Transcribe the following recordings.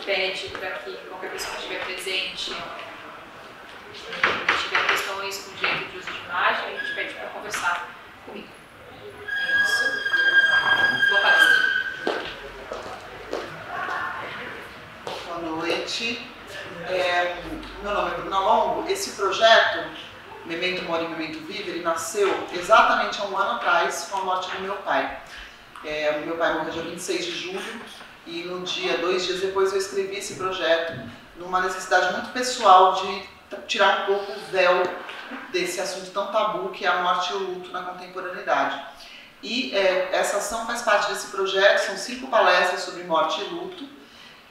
Pede para que qualquer pessoa que estiver presente tiver questões com direito de uso de imagem, a gente pede para conversar comigo. É isso. Boa palestra. Boa noite. Meu nome é Bruna Longo. Esse projeto, Memento Mori, Memento Vive, ele nasceu exatamente há um ano atrás com a morte do meu pai. Meu pai morreu dia 26 de julho. E no dia, 2 dias depois, eu escrevi esse projeto numa necessidade muito pessoal de tirar um pouco o véu desse assunto tão tabu que é a morte e o luto na contemporaneidade. E essa ação faz parte desse projeto, são 5 palestras sobre morte e luto,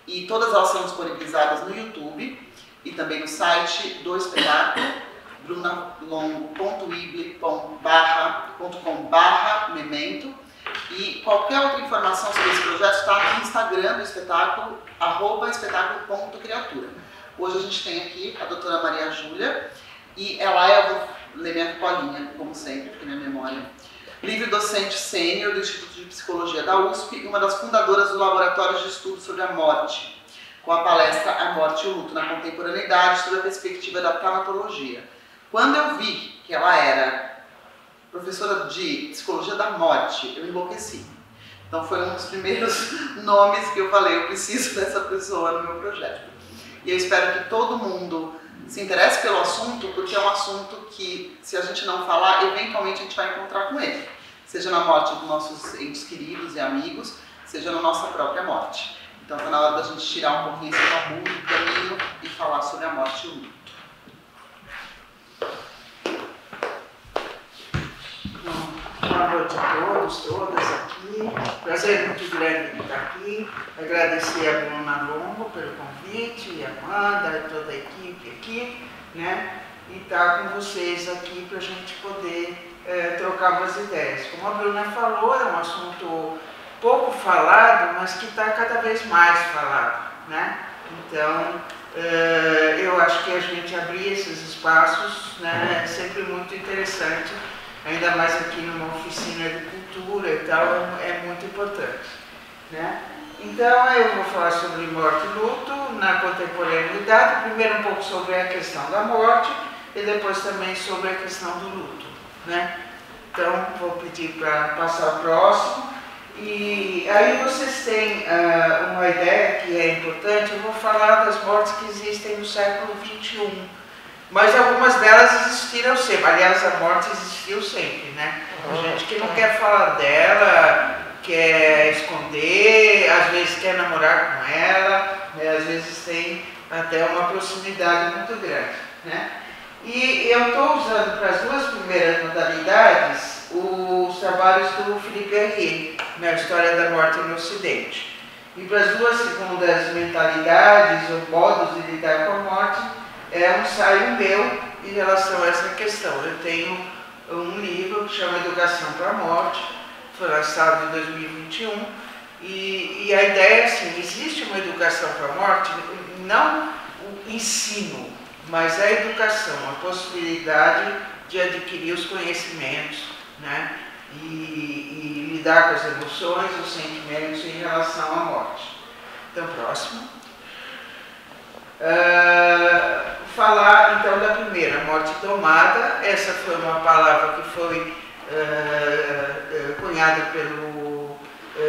e todas elas são disponibilizadas no YouTube e também no site do espetáculo, brunalongo.weebly.com/memento. E qualquer outra informação sobre esse projeto está no Instagram do espetáculo, @espetáculo.criatura. Hoje a gente tem aqui a doutora Maria Júlia, e ela eu vou ler minha colinha, como sempre, porque minha memória. Livre docente sênior do Instituto de Psicologia da USP e uma das fundadoras do Laboratório de Estudo sobre a Morte, com a palestra A Morte e o Luto na Contemporaneidade, sob a perspectiva da tanatologia. Quando eu vi que ela era professora de Psicologia da Morte, eu enlouqueci. Então foi um dos primeiros nomes que eu falei, eu preciso dessa pessoa no meu projeto. E eu espero que todo mundo se interesse pelo assunto, porque é um assunto que, se a gente não falar, eventualmente a gente vai encontrar com ele. Seja na morte dos nossos entes queridos e amigos, seja na nossa própria morte. Então está na hora da gente tirar um pouquinho esse tabu do caminho e falar sobre a morte e o luto. Boa noite a todos, todas aqui. Prazer muito grande estar aqui. Agradecer a Bruna Longo pelo convite, e a Amanda, e toda a equipe aqui, né? E estar com vocês aqui para a gente poder trocar umas ideias. Como a Bruna falou, é um assunto pouco falado, mas que está cada vez mais falado, né? Então, eu acho que a gente abrir esses espaços, né, é sempre muito interessante. Ainda mais aqui numa oficina de cultura e tal, é muito importante, né? Então eu vou falar sobre morte e luto na contemporaneidade, primeiro um pouco sobre a questão da morte e depois também sobre a questão do luto, né? Então vou pedir para passar o próximo, e aí vocês têm uma ideia que é importante. Eu vou falar das mortes que existem no século XXI. Mas algumas delas existiram sempre. Aliás, a morte existiu sempre, né? A gente que não quer falar dela, quer esconder, às vezes quer namorar com ela, né? Às vezes tem até uma proximidade muito grande, né? E eu estou usando para as 2 primeiras modalidades os trabalhos do Philippe Herrier, na História da Morte no Ocidente. E para as 2 segundas mentalidades, ou modos de lidar com a morte, é um ensaio meu em relação a essa questão. Eu tenho um livro que chama Educação para a Morte, foi lançado em 2021, e a ideia é assim: existe uma educação para a morte, não o ensino, mas a educação, a possibilidade de adquirir os conhecimentos, né, e lidar com as emoções, os sentimentos em relação à morte. Então, próximo. Falar então da primeira, morte tomada. Essa foi uma palavra que foi cunhada pelo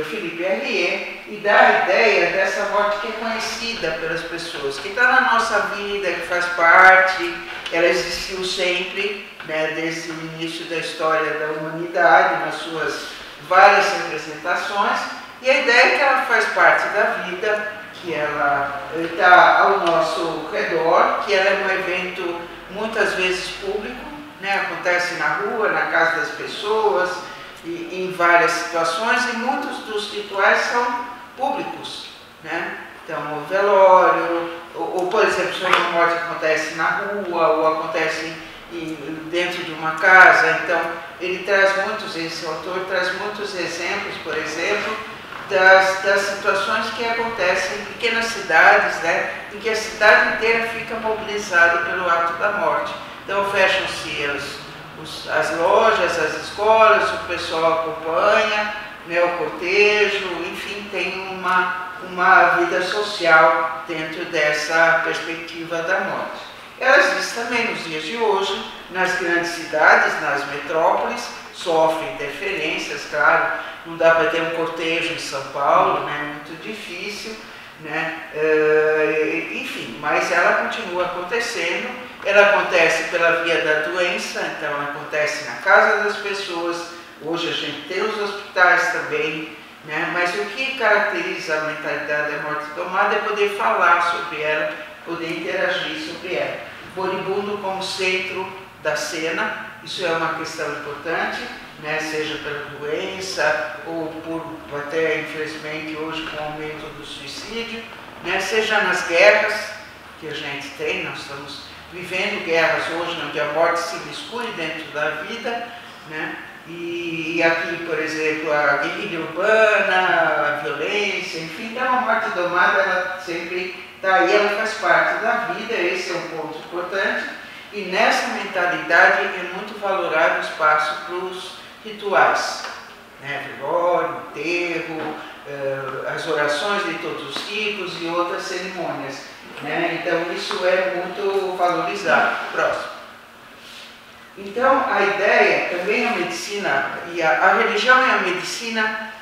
Philippe Herrier, e dá a ideia dessa morte que é conhecida pelas pessoas, que está na nossa vida, que faz parte, ela existiu sempre, né, desde o início da história da humanidade, nas suas várias representações, e a ideia é que ela faz parte da vida, que ela está ao nosso redor, que ela é um evento muitas vezes público, né? Acontece na rua, na casa das pessoas, e em várias situações, e muitos dos rituais são públicos, né? Então o velório, ou por exemplo, se uma morte acontece na rua, ou acontece dentro de uma casa. Então, ele traz esse autor traz muitos exemplos, por exemplo, das situações que acontecem em pequenas cidades, né, em que a cidade inteira fica mobilizada pelo ato da morte. Então, fecham-se as lojas, as escolas, o pessoal acompanha, né, o cortejo, enfim, tem uma vida social dentro dessa perspectiva da morte. Ela existe também nos dias de hoje, nas grandes cidades, nas metrópoles, sofre interferências, claro, não dá para ter um cortejo em São Paulo, né, muito difícil, né, enfim, mas ela continua acontecendo, ela acontece pela via da doença, então ela acontece na casa das pessoas, hoje a gente tem os hospitais também, né, mas o que caracteriza a mentalidade da morte domada é poder falar sobre ela, poder interagir sobre ela. Moribundo como centro da cena, isso é uma questão importante, né, seja pela doença ou por até, infelizmente, hoje com o aumento do suicídio, né, seja nas guerras que a gente tem, nós estamos vivendo guerras hoje onde a morte se miscure dentro da vida, né, e aqui, por exemplo, a guerrilha urbana, a violência, enfim, então a morte domada, ela sempre está aí, ela faz parte da vida, esse é um ponto importante, e nessa mentalidade é muito valorado o espaço para os rituais, né, velório, enterro, as orações de todos os tipos e outras cerimônias, né, então isso é muito valorizado. Próximo. Então, a ideia, também a medicina, e a religião e a medicina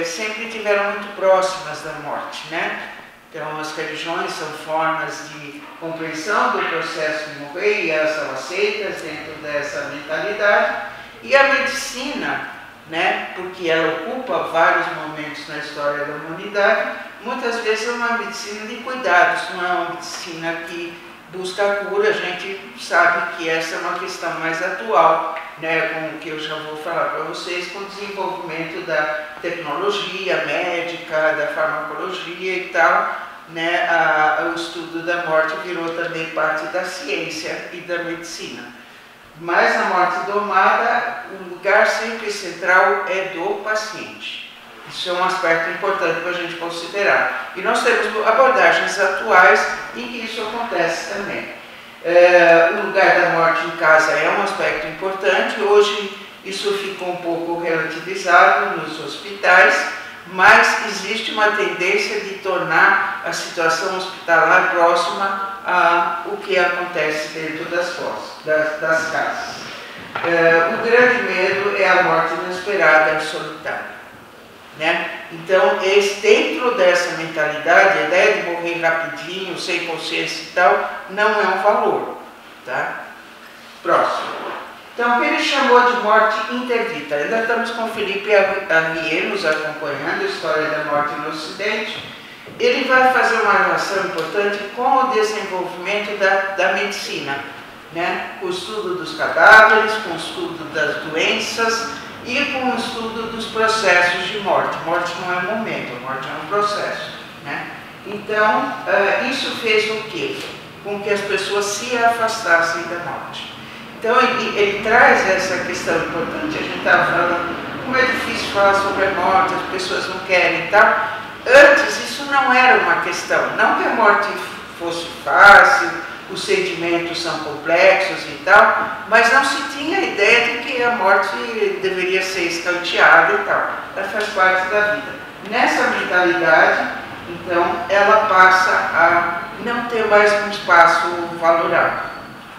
sempre estiveram muito próximas da morte, né? Então, as religiões são formas de compreensão do processo de morrer e elas são aceitas dentro dessa mentalidade. E a medicina, né, porque ela ocupa vários momentos na história da humanidade, muitas vezes é uma medicina de cuidados, não é uma medicina que busca a cura. A gente sabe que essa é uma questão mais atual, né, com o que eu já vou falar para vocês, com o desenvolvimento da tecnologia médica, da farmacologia e tal, né, o estudo da morte virou também parte da ciência e da medicina. Mas na morte domada, o lugar sempre central é do paciente. Isso é um aspecto importante para a gente considerar. E nós temos abordagens atuais em que isso acontece também. O lugar da morte em casa é um aspecto importante. Hoje isso ficou um pouco relativizado nos hospitais, mas existe uma tendência de tornar a situação hospitalar próxima ao que acontece dentro das casas. O grande medo é a morte inesperada e solitária. Né? Então, dentro dessa mentalidade, a ideia de morrer rapidinho, sem consciência e tal, não é um valor. Tá? Próximo. Então, o que ele chamou de morte interdita? Ainda estamos com o Felipe Arrier nos acompanhando, a história da morte no Ocidente. Ele vai fazer uma relação importante com o desenvolvimento da medicina, né? Com o estudo dos cadáveres, com o estudo das doenças e com o estudo dos processos de morte. Morte não é um momento, a morte é um processo, né? Então, isso fez o quê? Com que as pessoas se afastassem da morte. Então, ele traz essa questão importante. A gente estava falando como é difícil falar sobre a morte, as pessoas não querem e tal. Antes, isso não era uma questão. Não que a morte fosse fácil, os sentimentos são complexos e tal, mas não se tinha a ideia de que a morte deveria ser escanteada e tal. Ela faz parte da vida. Nessa mentalidade, então, ela passa a não ter mais um espaço valorado.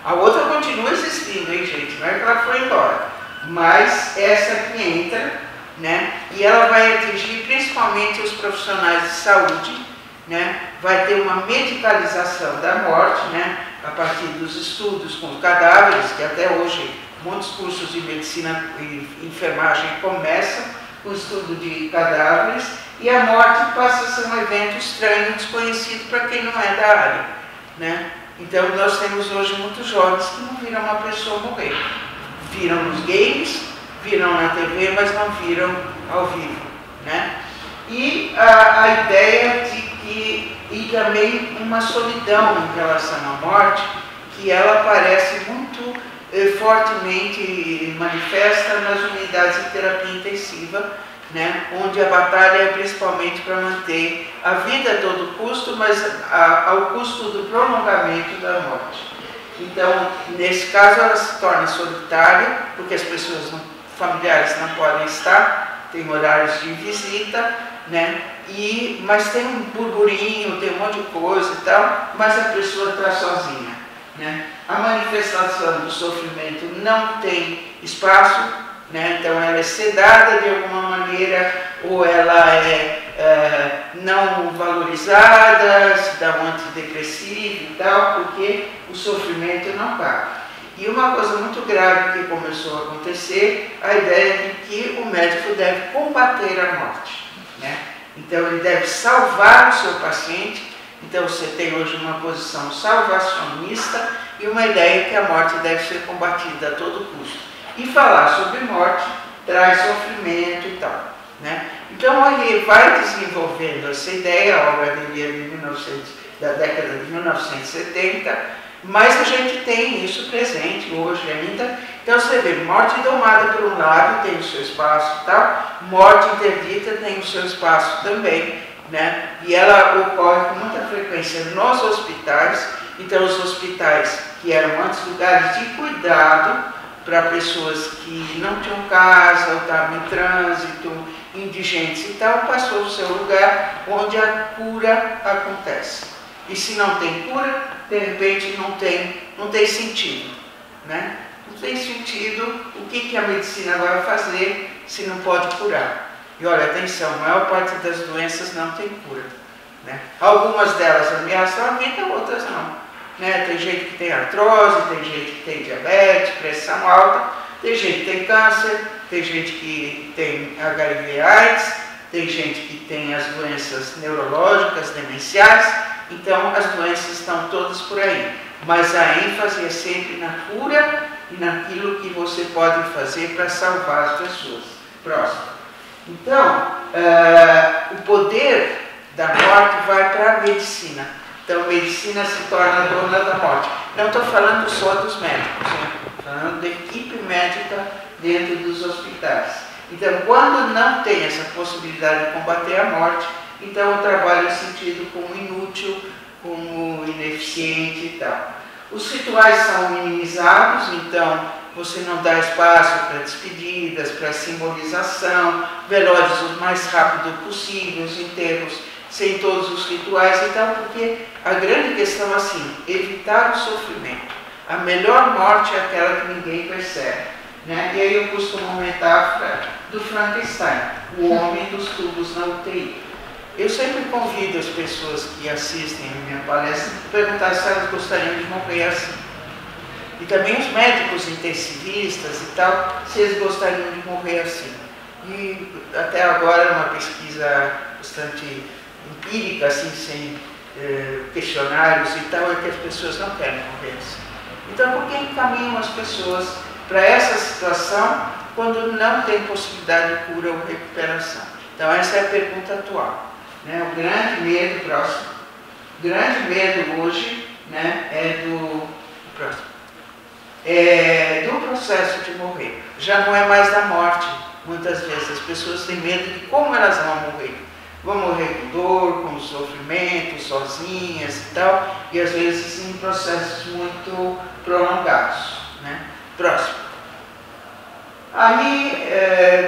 A outra continua existindo, hein, gente? Não é que ela foi embora. Mas essa que entra, né? E ela vai atingir principalmente os profissionais de saúde, né? Vai ter uma medicalização da morte, né? A partir dos estudos com os cadáveres, que até hoje muitos cursos de medicina e enfermagem começam com o estudo de cadáveres, e a morte passa a ser um evento estranho, desconhecido para quem não é da área, né? Então, nós temos hoje muitos jovens que não viram uma pessoa morrer. Viram nos games, viram na TV, mas não viram ao vivo, né? E a ideia de e também uma solidão em relação à morte, que ela aparece muito fortemente manifesta nas unidades de terapia intensiva, né, onde a batalha é principalmente para manter a vida a todo custo, mas ao custo do prolongamento da morte. Então, nesse caso, ela se torna solitária, porque as pessoas familiares não podem estar, tem horários de visita, né, mas tem um burburinho, tem um monte de coisa e tal, mas a pessoa está sozinha. Né? A manifestação do sofrimento não tem espaço, né? Então ela é sedada de alguma maneira, ou ela é não valorizada, se dá um antidepressivo e tal, porque o sofrimento não para. E uma coisa muito grave que começou a acontecer, a ideia de que o médico deve combater a morte. Né? Então ele deve salvar o seu paciente. Então você tem hoje uma posição salvacionista e uma ideia que a morte deve ser combatida a todo custo. E falar sobre morte traz sofrimento e tal. Né? Então ele vai desenvolvendo essa ideia, a obra dele é da década de 1970, mas a gente tem isso presente hoje ainda. Então você vê, morte domada por um lado tem o seu espaço e tal, morte interdita tem o seu espaço também. Né? E ela ocorre com muita frequência nos hospitais. Então os hospitais, que eram antes lugares de cuidado para pessoas que não tinham casa, ou estavam em trânsito, indigentes e tal, passou a ser o lugar onde a cura acontece. E se não tem cura, de repente não tem sentido. Né? Não tem sentido o que a medicina vai fazer se não pode curar. E olha, atenção, a maior parte das doenças não tem cura. Né? Algumas delas ameaçam a vida, outras não. Né? Tem gente que tem artrose, tem gente que tem diabetes, pressão alta, tem gente que tem câncer, tem gente que tem HIV/AIDS, tem gente que tem as doenças neurológicas, demenciais. Então as doenças estão todas por aí. Mas a ênfase é sempre na cura e naquilo que você pode fazer para salvar as pessoas. Próximo. Então, o poder da morte vai para a medicina. Então, a medicina se torna dona da morte. Não estou falando só dos médicos, né? Estou falando da equipe médica dentro dos hospitais. Então, quando não tem essa possibilidade de combater a morte, então o trabalho é sentido como inútil, como ineficiente e tal. Os rituais são minimizados, então você não dá espaço para despedidas, para simbolização, velórios o mais rápido possível, os enterros sem todos os rituais e tal, porque a grande questão é assim, evitar o sofrimento. A melhor morte é aquela que ninguém percebe. Né? E aí eu costumo uma metáfora do Frankenstein, o homem dos tubos na UTI. Eu sempre convido as pessoas que assistem a minha palestra a perguntar se elas gostariam de morrer assim. E também os médicos intensivistas e tal, se eles gostariam de morrer assim. E até agora, uma pesquisa bastante empírica, assim, sem questionários e tal, é que as pessoas não querem morrer assim. Então, por que encaminham as pessoas para essa situação quando não tem possibilidade de cura ou recuperação? Então, essa é a pergunta atual. Né? O grande medo, próximo, o grande medo hoje, né, é do processo de morrer. Já não é mais da morte, muitas vezes. As pessoas têm medo de como elas vão morrer. Vão morrer com dor, com sofrimento, sozinhas e tal, e às vezes em processos muito prolongados. Né? Próximo. Aí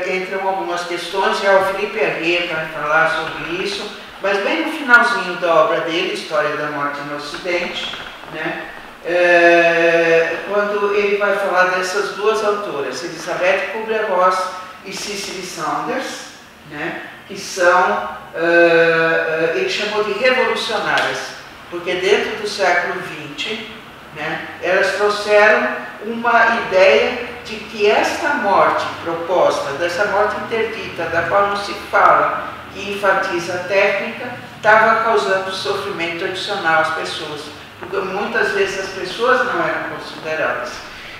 entram algumas questões, já o Felipe Herrera vai falar sobre isso, mas bem no finalzinho da obra dele, História da Morte no Ocidente, né? Quando ele vai falar dessas duas autoras, Elizabeth Kubler-Ross e Cicely Saunders, né? Que são, ele chamou de revolucionárias, porque dentro do século XX, né, elas trouxeram uma ideia de que esta morte proposta, dessa morte interdita, da qual não se fala, que enfatiza a técnica, estava causando sofrimento adicional às pessoas, porque muitas vezes as pessoas não eram consideradas.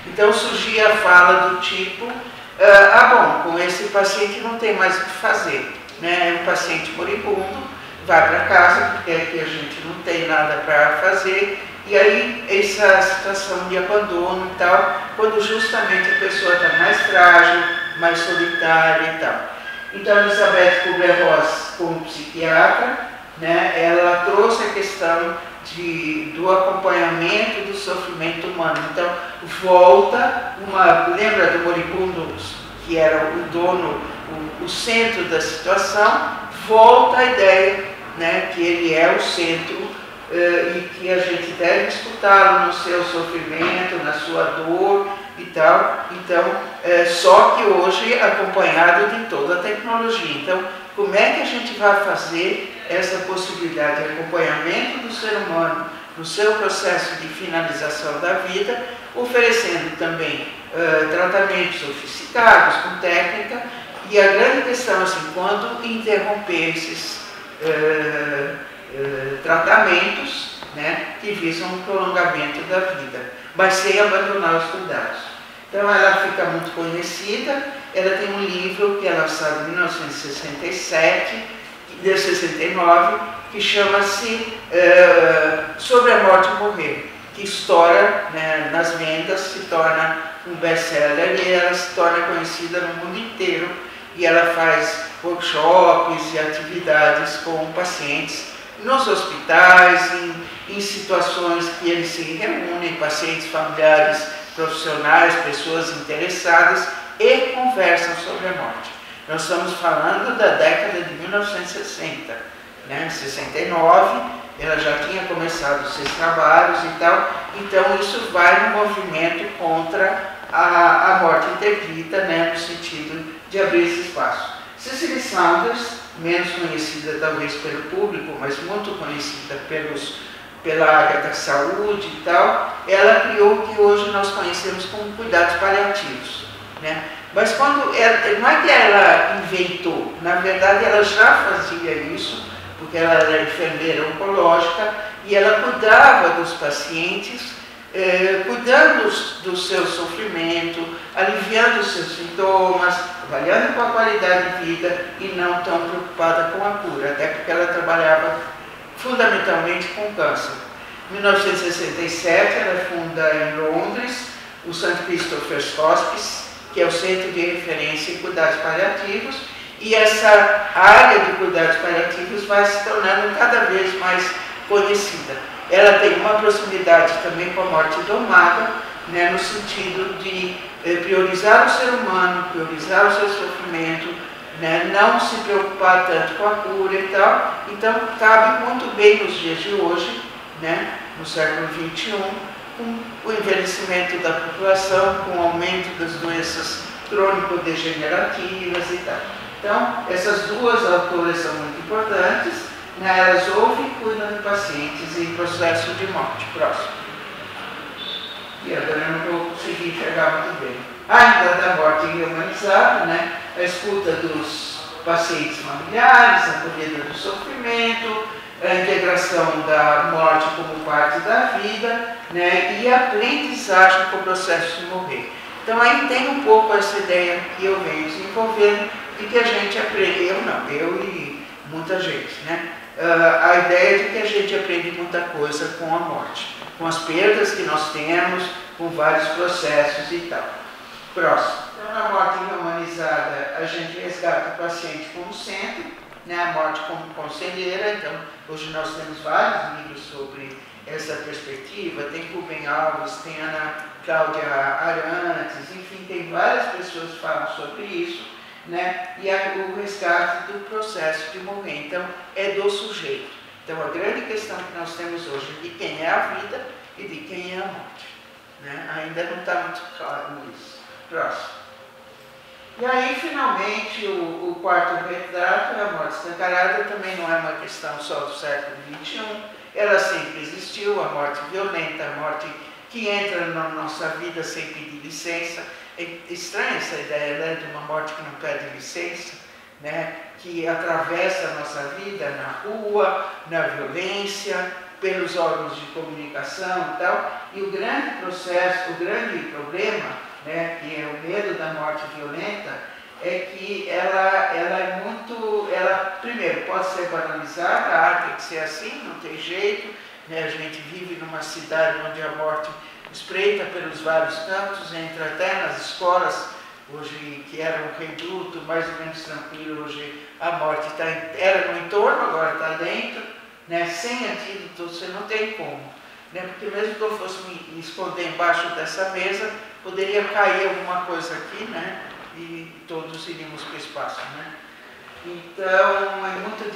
Então surgia a fala do tipo, bom, com esse paciente não tem mais o que fazer, né? É um paciente moribundo, vai para casa, porque aqui a gente não tem nada para fazer, e aí essa situação de abandono e tal, quando justamente a pessoa está mais frágil, mais solitária e tal. Então, Elizabeth Kubler-Ross, como psiquiatra, né, ela trouxe a questão do acompanhamento do sofrimento humano. Então, volta lembra do moribundo, que era o dono, o centro da situação, volta a ideia, né, que ele é o centro e que a gente deve escutá-lo no seu sofrimento, na sua dor e tal. Então, só que hoje acompanhado de toda a tecnologia. Então, como é que a gente vai fazer essa possibilidade de acompanhamento do ser humano no seu processo de finalização da vida, oferecendo também tratamentos sofisticados, com técnica, e a grande questão, assim, quando interromper esses tratamentos, né, que visam o prolongamento da vida, mas sem abandonar os cuidados. Então ela fica muito conhecida, ela tem um livro que é lançado em 1969, que chama-se Sobre a Morte e Morrer, que estoura, né, nas vendas, se torna um best-seller e ela se torna conhecida no mundo inteiro, e ela faz workshops e atividades com pacientes nos hospitais, em situações que eles se reúnem, pacientes familiares, profissionais, pessoas interessadas, e conversam sobre a morte. Nós estamos falando da década de 1960, né? 69, ela já tinha começado os seus trabalhos e tal, então isso vai no movimento contra a morte interdita, né? No sentido de abrir esse espaço. Cicely Saunders, menos conhecida talvez pelo público, mas muito conhecida pela área da saúde e tal, ela criou o que hoje nós conhecemos como cuidados paliativos, né? Mas não é que ela inventou, na verdade ela já fazia isso, porque ela era enfermeira oncológica e ela cuidava dos pacientes, cuidando do seu sofrimento, aliviando os seus sintomas, avaliando com a qualidade de vida e não tão preocupada com a cura, até porque ela trabalhava fundamentalmente com câncer. Em 1967, ela funda em Londres o St. Christopher's Hospice, que é o centro de referência em cuidados paliativos, e essa área de cuidados paliativos vai se tornando cada vez mais conhecida. Ela tem uma proximidade também com a morte domada, né, no sentido de priorizar o ser humano, priorizar o seu sofrimento, né, não se preocupar tanto com a cura e tal. Então, cabe muito bem nos dias de hoje, né, no século XXI, com o envelhecimento da população, com o aumento das doenças crônico-degenerativas e tal. Então, essas duas autoras são muito importantes, né, elas ouvem e cuidam de pacientes em processo de morte próximo. E agora eu não vou conseguir enxergar muito bem. Ainda da morte humanizada, né, a escuta dos pacientes familiares, a acolhida do sofrimento, a integração da morte como parte da vida, né, e a aprendizagem com o processo de morrer. Então aí tem um pouco essa ideia que eu venho desenvolvendo de que a gente aprende, eu e muita gente, né, a ideia de que a gente aprende muita coisa com a morte, com as perdas que nós temos, com vários processos e tal. Próximo. Então, na morte humanizada, a gente resgata o paciente como centro, né, a morte como conselheira. Então, hoje nós temos vários livros sobre essa perspectiva, tem Rubem Alves, tem Ana Cláudia Arantes, enfim, tem várias pessoas que falam sobre isso, né, e o resgate do processo de morrer. Então, é do sujeito. Então, a grande questão que nós temos hoje é de quem é a vida e de quem é a morte, né? Ainda não está muito claro isso. Próximo. E aí, finalmente, o quarto retrato é a morte escancarada. Também não é uma questão só do século XXI, ela sempre existiu, a morte violenta, a morte que entra na nossa vida sem pedir licença. É estranha essa ideia, né, de uma morte que não pede licença, né, que atravessa a nossa vida na rua, na violência, pelos órgãos de comunicação e tal. E o grande processo, o grande problema, né, que é o medo da morte violenta, é que ela é muito, ela primeiro pode ser banalizada, a arte tem que ser assim, não tem jeito, né? A gente vive numa cidade onde a morte espreita pelos vários cantos, entra até nas escolas, hoje que era um reduto mais ou menos tranquilo, hoje a morte era no entorno, agora está dentro, né? Sem antídoto você não tem como, né? Porque mesmo que eu fosse me esconder embaixo dessa mesa, poderia cair alguma coisa aqui, né? E todos iríamos para o espaço, né? Então é muito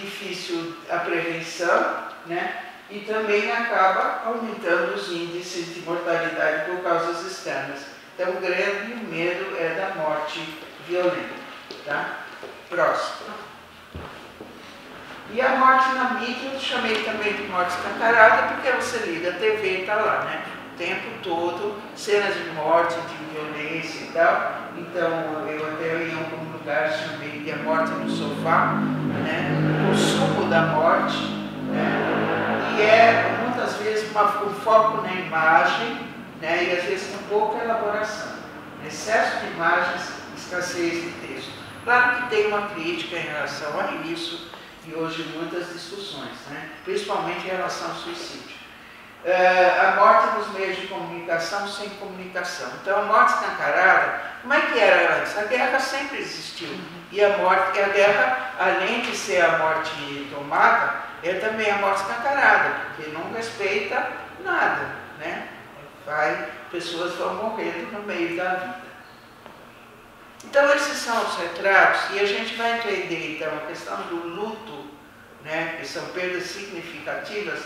difícil a prevenção, né? E também acaba aumentando os índices de mortalidade por causas externas. Então o grande medo é da morte violenta. Tá? Próximo. E a morte na mídia eu chamei também de morte escancarada, porque você liga a TV e está lá, né? O tempo todo, cenas de morte, de violência e tal. Então eu até em algum lugar chamei de a morte no sofá, né? O consumo da morte, né? E é muitas vezes um foco na imagem, né? E às vezes com pouca elaboração. Excesso de imagens, escassez de texto. Claro que tem uma crítica em relação a isso, e hoje muitas discussões, né? Principalmente em relação ao suicídio. A morte nos meios de comunicação sem comunicação. Então a morte escancarada, como é que era antes? A guerra sempre existiu. E a guerra, além de ser a morte tomada, é também a morte escancarada, porque não respeita nada, né? Pessoas vão morrendo no meio da vida. Então esses são os retratos, e a gente vai entender então a questão do luto, né, que são perdas significativas,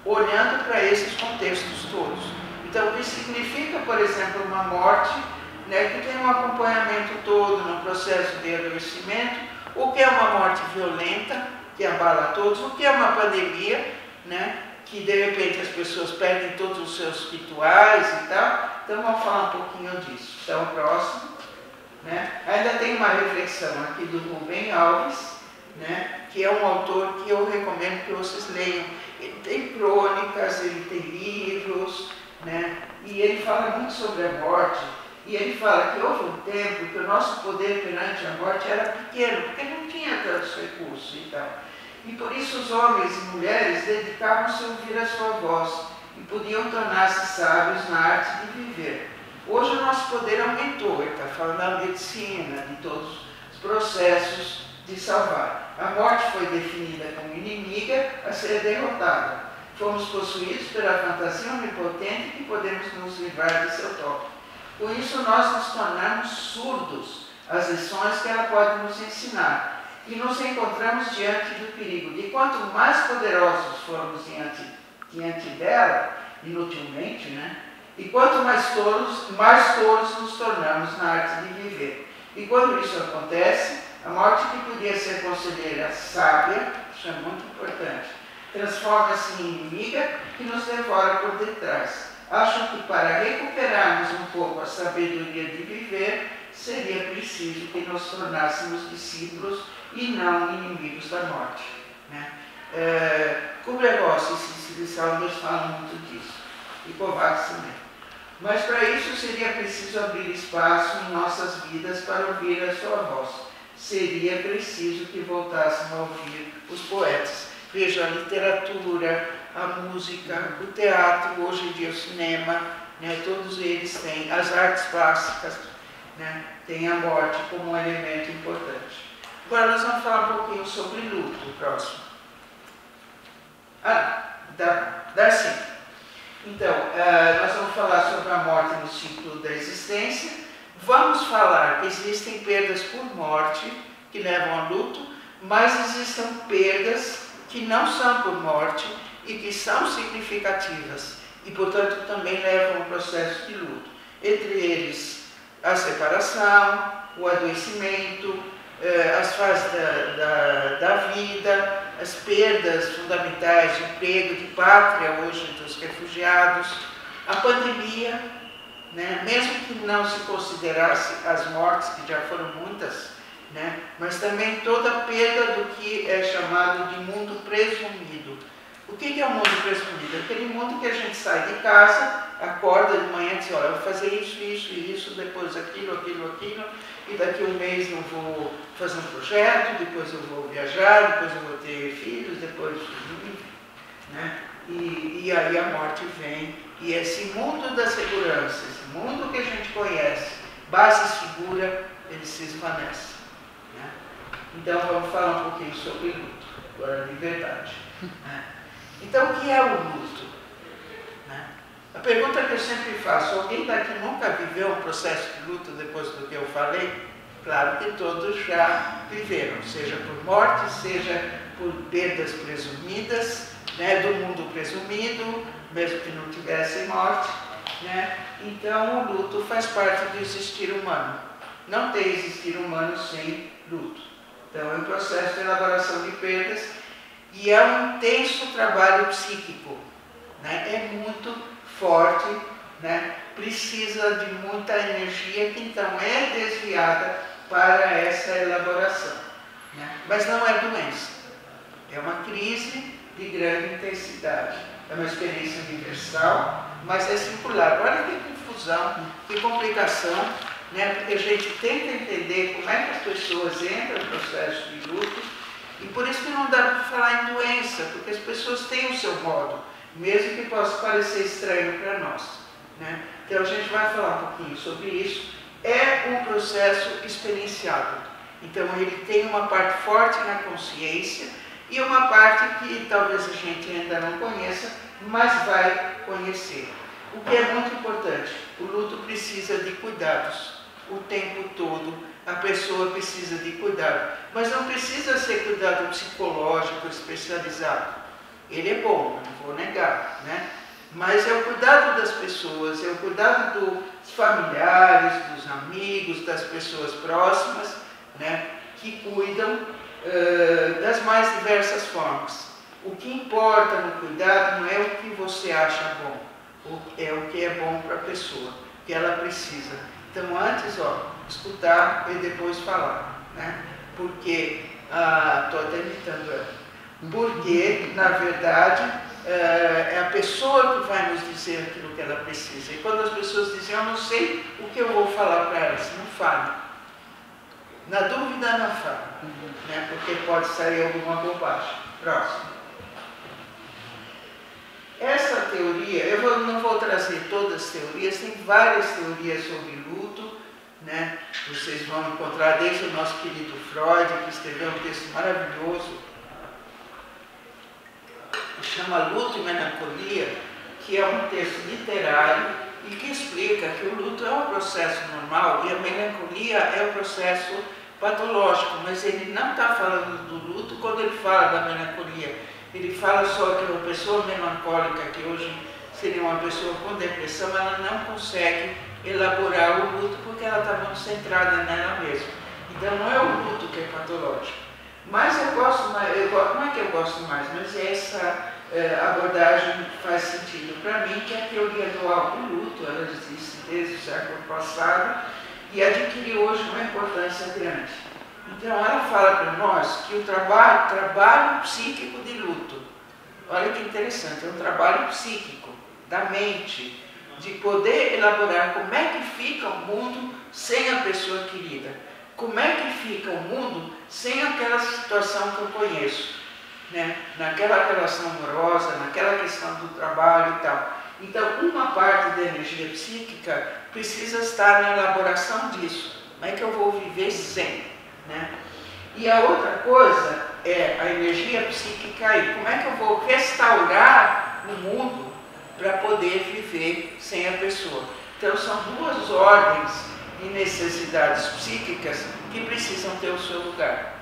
olhando para esses contextos todos. Então o que significa, por exemplo, uma morte, né, que tem um acompanhamento todo no processo de adoecimento, o que é uma morte violenta, que abala todos, o que é uma pandemia, né, que de repente as pessoas perdem todos os seus rituais e tal. Então vamos falar um pouquinho disso. Então, próximo. Né? Ainda tem uma reflexão aqui do Rubem Alves, né? Que é um autor que eu recomendo que vocês leiam. Ele tem crônicas, ele tem livros, né? E ele fala muito sobre a morte. E ele fala que houve um tempo que o nosso poder perante a morte era pequeno, porque não tinha tantos recursos e tal. E por isso os homens e mulheres dedicavam-se a ouvir a sua voz e podiam tornar-se sábios na arte de viver. Hoje o nosso poder aumentou, ele está falando da medicina, de todos os processos de salvar. A morte foi definida como inimiga a ser derrotada. Fomos possuídos pela fantasia onipotente que podemos nos livrar de seu toque. Com isso nós nos tornamos surdos às lições que ela pode nos ensinar. E nos encontramos diante do perigo. De quanto mais poderosos formos diante dela, inutilmente, né? E quanto mais tolos nos tornamos na arte de viver. E quando isso acontece, a morte que podia ser conselheira sábia, isso é muito importante, transforma-se em inimiga que nos devora por detrás. Acho que para recuperarmos um pouco a sabedoria de viver, seria preciso que nos tornássemos discípulos e não inimigos da morte. Né? Kubler-Ross e Cecily Saunders falam muito disso, e Kovács também. Mas para isso seria preciso abrir espaço em nossas vidas para ouvir a sua voz. Seria preciso que voltássemos a ouvir os poetas. Veja, a literatura, a música, o teatro, hoje em dia o cinema, né, todos eles têm, as artes plásticas, né, têm a morte como um elemento importante. Agora nós vamos falar um pouquinho sobre luto, o próximo. Darcy. Então, nós vamos falar sobre a morte no ciclo da existência. Vamos falar que existem perdas por morte, que levam a luto, mas existem perdas que não são por morte e que são significativas e, portanto, também levam ao processo de luto. Entre eles, a separação, o adoecimento, as fases da vida, as perdas fundamentais de emprego, de pátria, hoje dos refugiados, a pandemia, né? Mesmo que não se considerasse as mortes, que já foram muitas, né? Mas também toda a perda do que é chamado de mundo presumido. O que é o mundo presumido? Aquele mundo que a gente sai de casa, acorda de manhã e diz, olha, eu vou fazer isso, depois aquilo, e daqui a um mês eu vou fazer um projeto, depois eu vou viajar, depois eu vou ter filhos, depois... né? E aí a morte vem, e esse mundo da segurança, esse mundo que a gente conhece, base segura, ele se esvanece. Né? Então vamos falar um pouquinho sobre luto, agora de verdade. Né? Então o que é o luto? Né? A pergunta que eu sempre faço, alguém daqui nunca viveu um processo de luto depois do que eu falei? Claro que todos já viveram, seja por morte, seja por perdas presumidas, né, do mundo presumido, mesmo que não tivesse morte. Né? Então o luto faz parte do existir humano. Não tem existir humano sem luto. Então é um processo de elaboração de perdas e é um intenso trabalho psíquico. Né? É muito forte, né? Precisa de muita energia que então é desviada para essa elaboração. Né? Mas não é doença. É uma crise de grande intensidade. É uma experiência universal, mas é circular. Olha que confusão, que complicação, né? Porque a gente tenta entender como é que as pessoas entram no processo de luto, e por isso que não dá para falar em doença, porque as pessoas têm o seu modo, mesmo que possa parecer estranho para nós. Né? Então a gente vai falar um pouquinho sobre isso. É um processo experienciado. Então ele tem uma parte forte na consciência, e uma parte que talvez a gente ainda não conheça, mas vai conhecer. O que é muito importante, o luto precisa de cuidados. O tempo todo a pessoa precisa de cuidado. Mas não precisa ser cuidado psicológico especializado. Ele é bom, não vou negar, né? Mas é o cuidado das pessoas, é o cuidado dos familiares, dos amigos, das pessoas próximas, né? Que cuidam das mais diversas formas. O que importa no cuidado não é o que você acha bom, é o que é bom para a pessoa, o que ela precisa. Então antes, escutar e depois falar, né? Porque, estou até imitando ela, porque na verdade é a pessoa que vai nos dizer aquilo que ela precisa. E quando as pessoas dizem, eu não sei o que eu vou falar para elas, não fale. Na dúvida não fale, né? Porque pode sair alguma bobagem. Próximo. Essa teoria, eu não vou trazer todas as teorias, tem várias teorias sobre luto, né? Vocês vão encontrar desde o nosso querido Freud, que escreveu um texto maravilhoso, que chama Luto e Melancolia, que é um texto literário e que explica que o luto é um processo normal e a melancolia é um processo patológico, mas ele não está falando do luto quando ele fala da melancolia. Ele fala só que uma pessoa melancólica, que hoje seria uma pessoa com depressão, ela não consegue elaborar o luto porque ela está muito centrada nela mesma. Então não é o luto que é patológico. Mas eu gosto mais, não é que eu gosto mais, mas essa abordagem faz sentido para mim, que é a teoria dual do luto. Ela existe desde o século passado e adquiriu hoje uma importância grande. Então ela fala para nós que o trabalho psíquico de luto, olha que interessante, é um trabalho psíquico, da mente, de poder elaborar como é que fica o mundo sem a pessoa querida, como é que fica o mundo sem aquela situação que eu conheço, né? Naquela relação amorosa, naquela questão do trabalho e tal. Então uma parte da energia psíquica precisa estar na elaboração disso. Como é que eu vou viver sem? Né? E a outra coisa é a energia psíquica aí. Como é que eu vou restaurar o mundo para poder viver sem a pessoa? Então são duas ordens de necessidades psíquicas que precisam ter o seu lugar.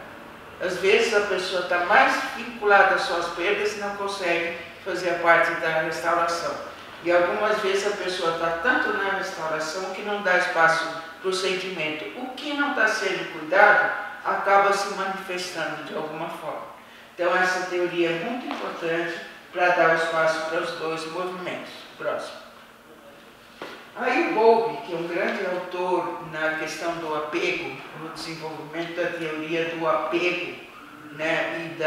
Às vezes a pessoa está mais vinculada às suas perdas e não consegue fazer a parte da restauração. E algumas vezes a pessoa está tanto na restauração que não dá espaço para o sentimento. O que não está sendo cuidado acaba se manifestando de alguma forma. Então essa teoria é muito importante para dar espaço para os dois movimentos. Próximo. Aí o Bowlby, que é um grande autor na questão do apego, no desenvolvimento da teoria do apego, né, e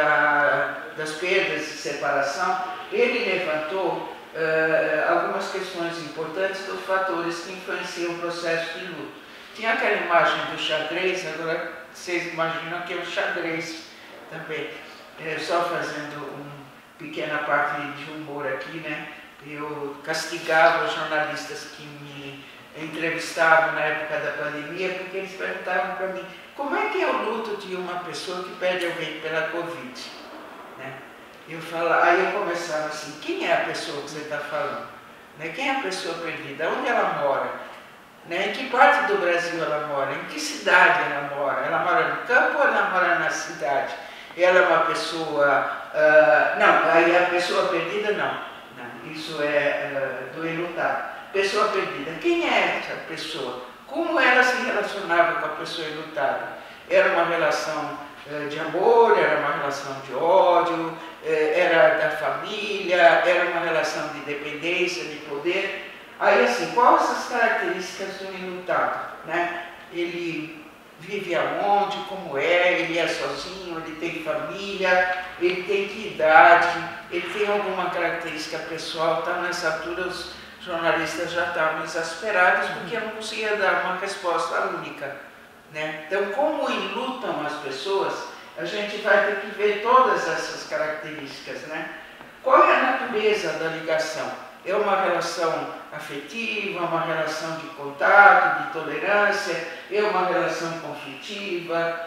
das perdas de separação, ele levantou algumas questões importantes dos fatores que influenciam o processo de luto. Tinha aquela imagem do xadrez, agora vocês imaginam que é o xadrez também. Só fazendo uma pequena parte de humor aqui, né? Eu castigava os jornalistas que me entrevistavam na época da pandemia, porque eles perguntavam para mim como é que é o luto de uma pessoa que perde alguém pela Covid, né? Aí eu começava assim, quem é a pessoa que você está falando? Né? Quem é a pessoa perdida? Onde ela mora? Né? Em que parte do Brasil ela mora? Em que cidade ela mora? Ela mora no campo ou ela mora na cidade? Ela é uma pessoa... não, aí a pessoa perdida não. Isso é do enlutado. Pessoa perdida. Quem é essa pessoa? Como ela se relacionava com a pessoa enlutada? Era uma relação de amor, era uma relação de ódio, era da família, era uma relação de dependência, de poder. Aí assim, quais as características do enlutado? Né? Ele vive aonde, como ele é sozinho, ele tem família, ele tem que idade, ele tem alguma característica pessoal. Tá? Nessa altura os jornalistas já estavam exasperados porque eu não conseguia dar uma resposta única. Né? Então, como enlutam as pessoas, a gente vai ter que ver todas essas características. Né? Qual é a natureza da ligação? É uma relação afetiva, uma relação de contato, de tolerância, é uma relação conflitiva?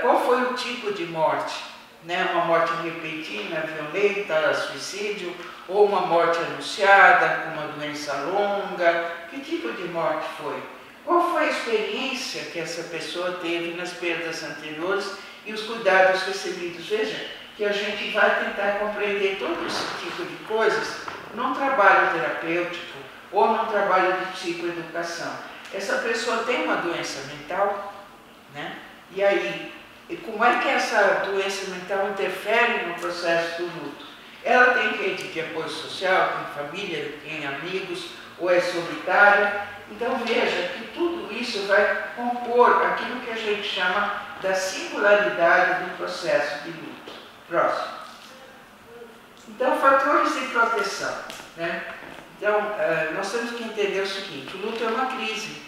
Qual foi o tipo de morte? Né? Uma morte repentina, violenta, suicídio, ou uma morte anunciada, com uma doença longa? Que tipo de morte foi? Qual foi a experiência que essa pessoa teve nas perdas anteriores e os cuidados recebidos? Veja que a gente vai tentar compreender todo esse tipo de coisas num trabalho terapêutico ou num trabalho de psicoeducação. Essa pessoa tem uma doença mental, né? E aí, como é que essa doença mental interfere no processo do luto? Ela tem rede de apoio social, tem família, tem amigos, ou é solitária? Então veja que tudo isso vai compor aquilo que a gente chama da singularidade do processo de luto. Próximo. Então, fatores de proteção. Né? Então, nós temos que entender o seguinte, o luto é uma crise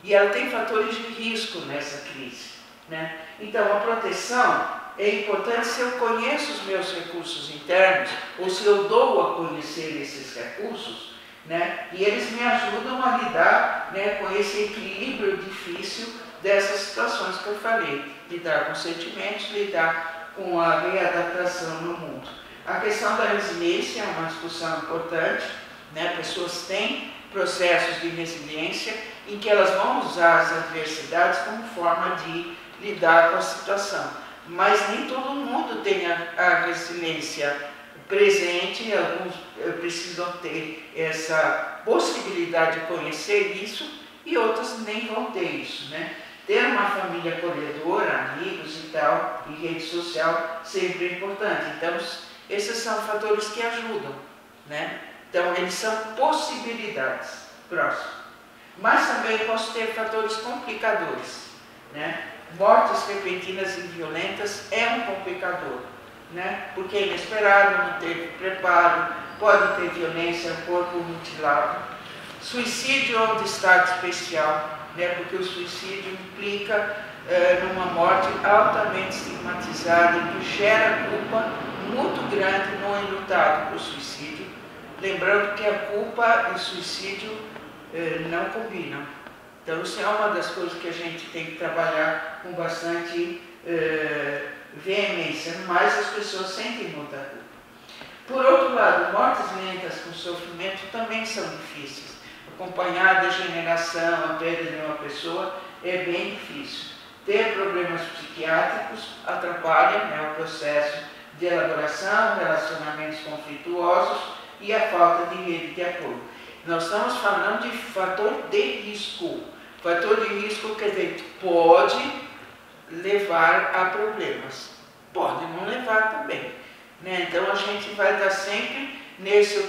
e ela tem fatores de risco nessa crise. Né? Então, a proteção é importante se eu conheço os meus recursos internos ou se eu dou a conhecer esses recursos, né? E eles me ajudam a lidar, né, com esse equilíbrio difícil dessas situações que eu falei, lidar com sentimentos, lidar com a readaptação no mundo. A questão da resiliência é uma discussão importante, né? Pessoas têm processos de resiliência em que elas vão usar as adversidades como forma de lidar com a situação. Mas nem todo mundo tem a resiliência presente, alguns precisam ter essa possibilidade de conhecer isso e outros nem vão ter isso, né? Ter uma família acolhedora, amigos e tal, e rede social sempre é importante. Então, esses são fatores que ajudam, né? Então, eles são possibilidades. Próximo. Mas também posso ter fatores complicadores, né? Mortes repentinas e violentas é um complicador, né? Porque é inesperado, não teve preparo, pode ter violência, corpo mutilado. Suicídio é um destaque especial, né? Porque o suicídio implica numa morte altamente estigmatizada e que gera culpa muito grande no enlutado por suicídio. Lembrando que a culpa e o suicídio não combinam. Então, isso é uma das coisas que a gente tem que trabalhar com bastante veemência, mas as pessoas sentem muita culpa. Por outro lado, mortes lentas com sofrimento também são difíceis. Acompanhar a degeneração, a perda de uma pessoa é bem difícil. Ter problemas psiquiátricos atrapalha, né, o processo de elaboração, relacionamentos conflituosos e a falta de rede de apoio. Nós estamos falando de fator de risco. Fator de risco quer dizer, pode levar a problemas, pode não levar também. Né? Então a gente vai estar sempre nesse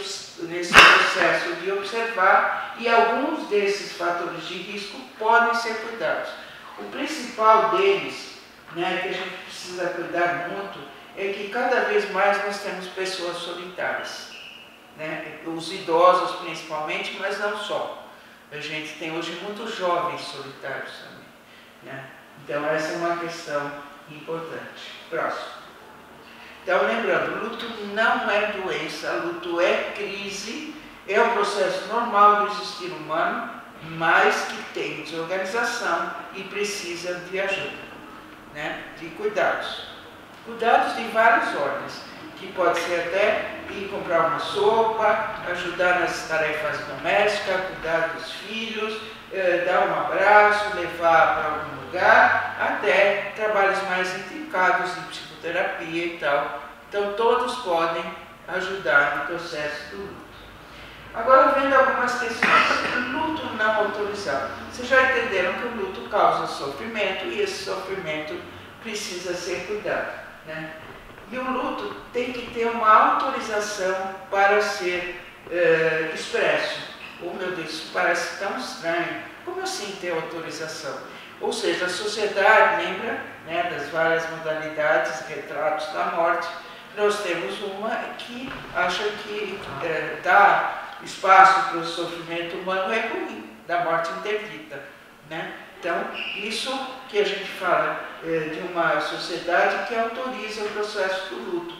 processo de observar e alguns desses fatores de risco podem ser cuidados. O principal deles, né, que a gente precisa cuidar muito, é que cada vez mais nós temos pessoas solitárias, né? Os idosos principalmente, mas não só. A gente tem hoje muitos jovens solitários também, né? Então essa é uma questão importante. Próximo. Então lembrando, luto não é doença, luto é crise, é um processo normal do existir humano, mas que tem desorganização e precisa de ajuda, né? De cuidados. Cuidados de várias ordens, que pode ser até ir comprar uma sopa, ajudar nas tarefas domésticas, cuidar dos filhos, dar um abraço, levar para algum lugar, até trabalhos mais intricados de psicoterapia e tal. Então todos podem ajudar no processo do luto. Agora vendo algumas questões. Luto não autorizado. Vocês já entenderam que o luto causa sofrimento e esse sofrimento precisa ser cuidado, né? E o luto tem que ter uma autorização para ser expresso. Oh meu Deus, isso parece tão estranho. Como assim ter autorização? Ou seja, a sociedade lembra, né, das várias modalidades, retratos da morte. Nós temos uma que acha que dar espaço para o sofrimento humano é ruim, da morte interdita, né? Então, isso que a gente fala de uma sociedade que autoriza o processo do luto.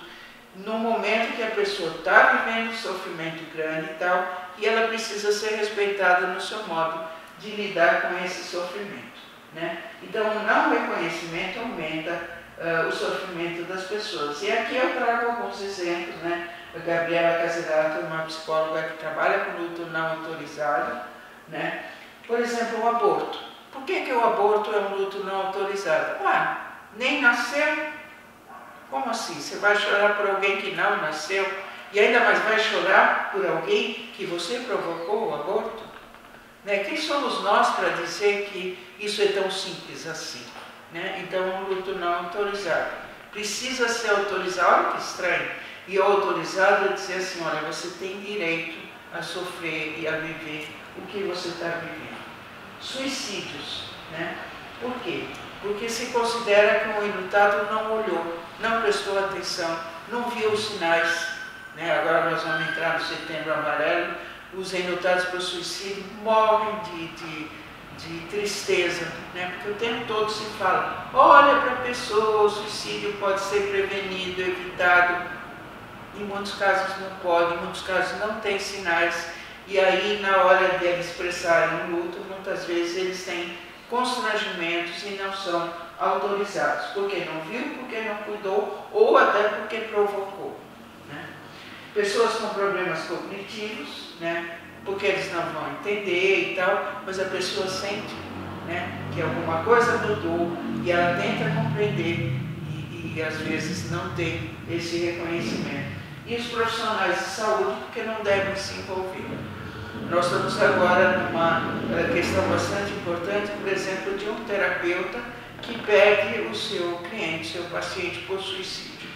No momento que a pessoa está vivendo um sofrimento grande e tal, e ela precisa ser respeitada no seu modo de lidar com esse sofrimento, né? Então, o não reconhecimento aumenta o sofrimento das pessoas. E aqui eu trago alguns exemplos, né? A Gabriela Caserato é uma psicóloga que trabalha com luto não autorizado, né? Por exemplo, o aborto. Por que o aborto é um luto não autorizado? Nem nasceu? Como assim? Você vai chorar por alguém que não nasceu? E ainda mais vai chorar por alguém que você provocou o aborto? Né? Quem somos nós para dizer que isso é tão simples assim? Né? Então, um luto não autorizado. Precisa ser autorizado. Olha que estranho. E autorizado é dizer assim, olha, você tem direito a sofrer e a viver o que você está vivendo. Suicídios, né? Por quê? Porque se considera que o enlutado não olhou, não prestou atenção, não viu os sinais, né? Agora nós vamos entrar no Setembro Amarelo, os enlutados por suicídio morrem de tristeza, né? Porque o tempo todo se fala, olha para a pessoa, o suicídio pode ser prevenido, evitado. Em muitos casos não pode, em muitos casos não tem sinais. E aí, na hora de eles expressarem o luto, muitas vezes eles têm constrangimentos e não são autorizados. Porque não viu, porque não cuidou, ou até porque provocou, né? Pessoas com problemas cognitivos, né? Porque eles não vão entender e tal, mas a pessoa sente, né, que alguma coisa mudou e ela tenta compreender e às vezes não tem esse reconhecimento. E os profissionais de saúde, porque não devem se envolver. Nós estamos agora numa questão bastante importante, por exemplo, de um terapeuta que perde o seu cliente, seu paciente por suicídio,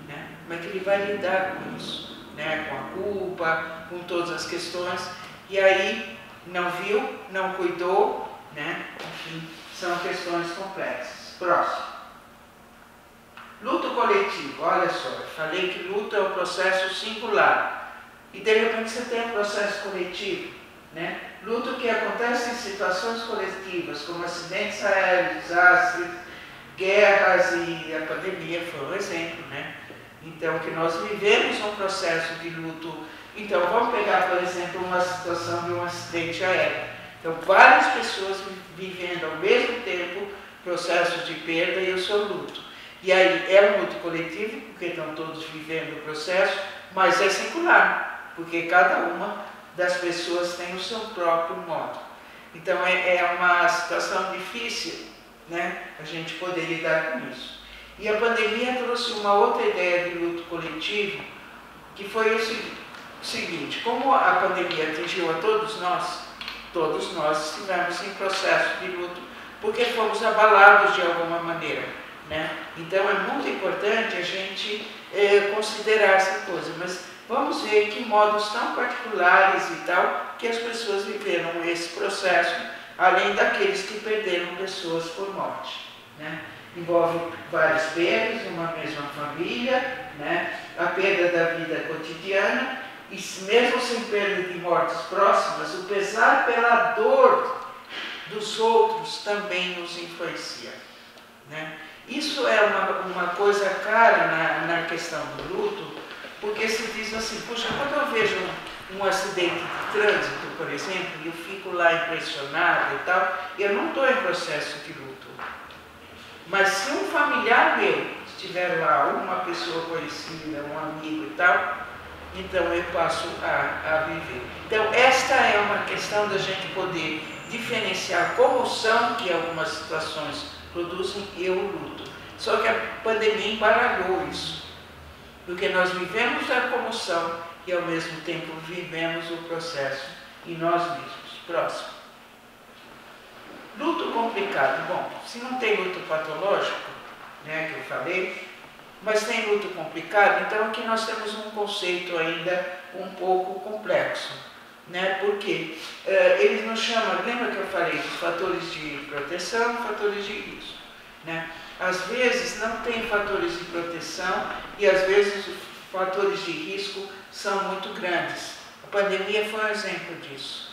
né? Como é que ele vai lidar com isso, né? Com a culpa, com todas as questões, e aí não viu, não cuidou, né? Enfim, são questões complexas. Próximo. Luto coletivo, olha só, eu falei que luto é um processo singular e de repente você tem um processo coletivo, né? Luto que acontece em situações coletivas, como acidentes aéreos, desastres, guerras e a pandemia foi um exemplo, né? Então, que nós vivemos um processo de luto. Então, vamos pegar, por exemplo, uma situação de um acidente aéreo. Então, várias pessoas vivendo ao mesmo tempo processos de perda e o seu luto. E aí é um luto coletivo, porque estão todos vivendo o processo, mas é singular, porque cada uma das pessoas tem o seu próprio modo. Então é uma situação difícil, né, a gente poder lidar com isso. E a pandemia trouxe uma outra ideia de luto coletivo, que foi o seguinte, como a pandemia atingiu a todos nós estivemos em processo de luto, porque fomos abalados de alguma maneira. Né? Então é muito importante a gente considerar essa coisa, mas vamos ver que modos tão particulares e tal que as pessoas viveram esse processo, além daqueles que perderam pessoas por morte, né? envolve vários perdas, uma mesma família, né? A perda da vida cotidiana, e mesmo sem perda de mortes próximas, o pesar pela dor dos outros também nos influencia, né? Isso é uma coisa cara na questão do luto, porque se diz assim, puxa, quando eu vejo um acidente de trânsito, por exemplo, e eu fico lá impressionado e tal, eu não estou em processo de luto. Mas se um familiar meu estiver lá, uma pessoa conhecida, um amigo e tal, então eu passo a viver. Então esta é uma questão da gente poder diferenciar a comoção que algumas situações produzem e o luto. Só que a pandemia embaralhou isso, porque nós vivemos a comoção e ao mesmo tempo vivemos o processo em nós mesmos. Próximo. Luto complicado. Bom, se não tem luto patológico, né, que eu falei, mas tem luto complicado, então aqui nós temos um conceito ainda um pouco complexo, né? Porque eles nos chamam, lembra que eu falei dos fatores de proteção, fatores de risco, né? Às vezes não tem fatores de proteção e às vezes os fatores de risco são muito grandes. A pandemia foi um exemplo disso.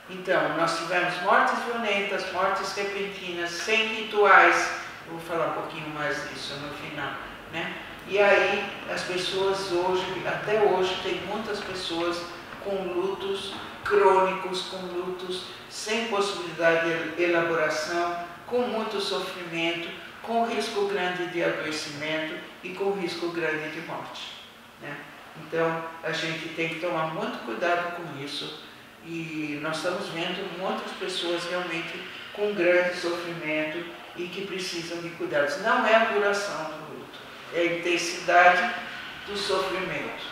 Então, nós tivemos mortes violentas, mortes repentinas, sem rituais. Eu vou falar um pouquinho mais disso no final, né? E aí, as pessoas hoje, até hoje, tem muitas pessoas com lutos crônicos, com lutos sem possibilidade de elaboração, com muito sofrimento, com risco grande de adoecimento e com risco grande de morte, né? Então, a gente tem que tomar muito cuidado com isso. E nós estamos vendo muitas pessoas realmente com grande sofrimento e que precisam de cuidados. Não é a duração do luto, é a intensidade do sofrimento,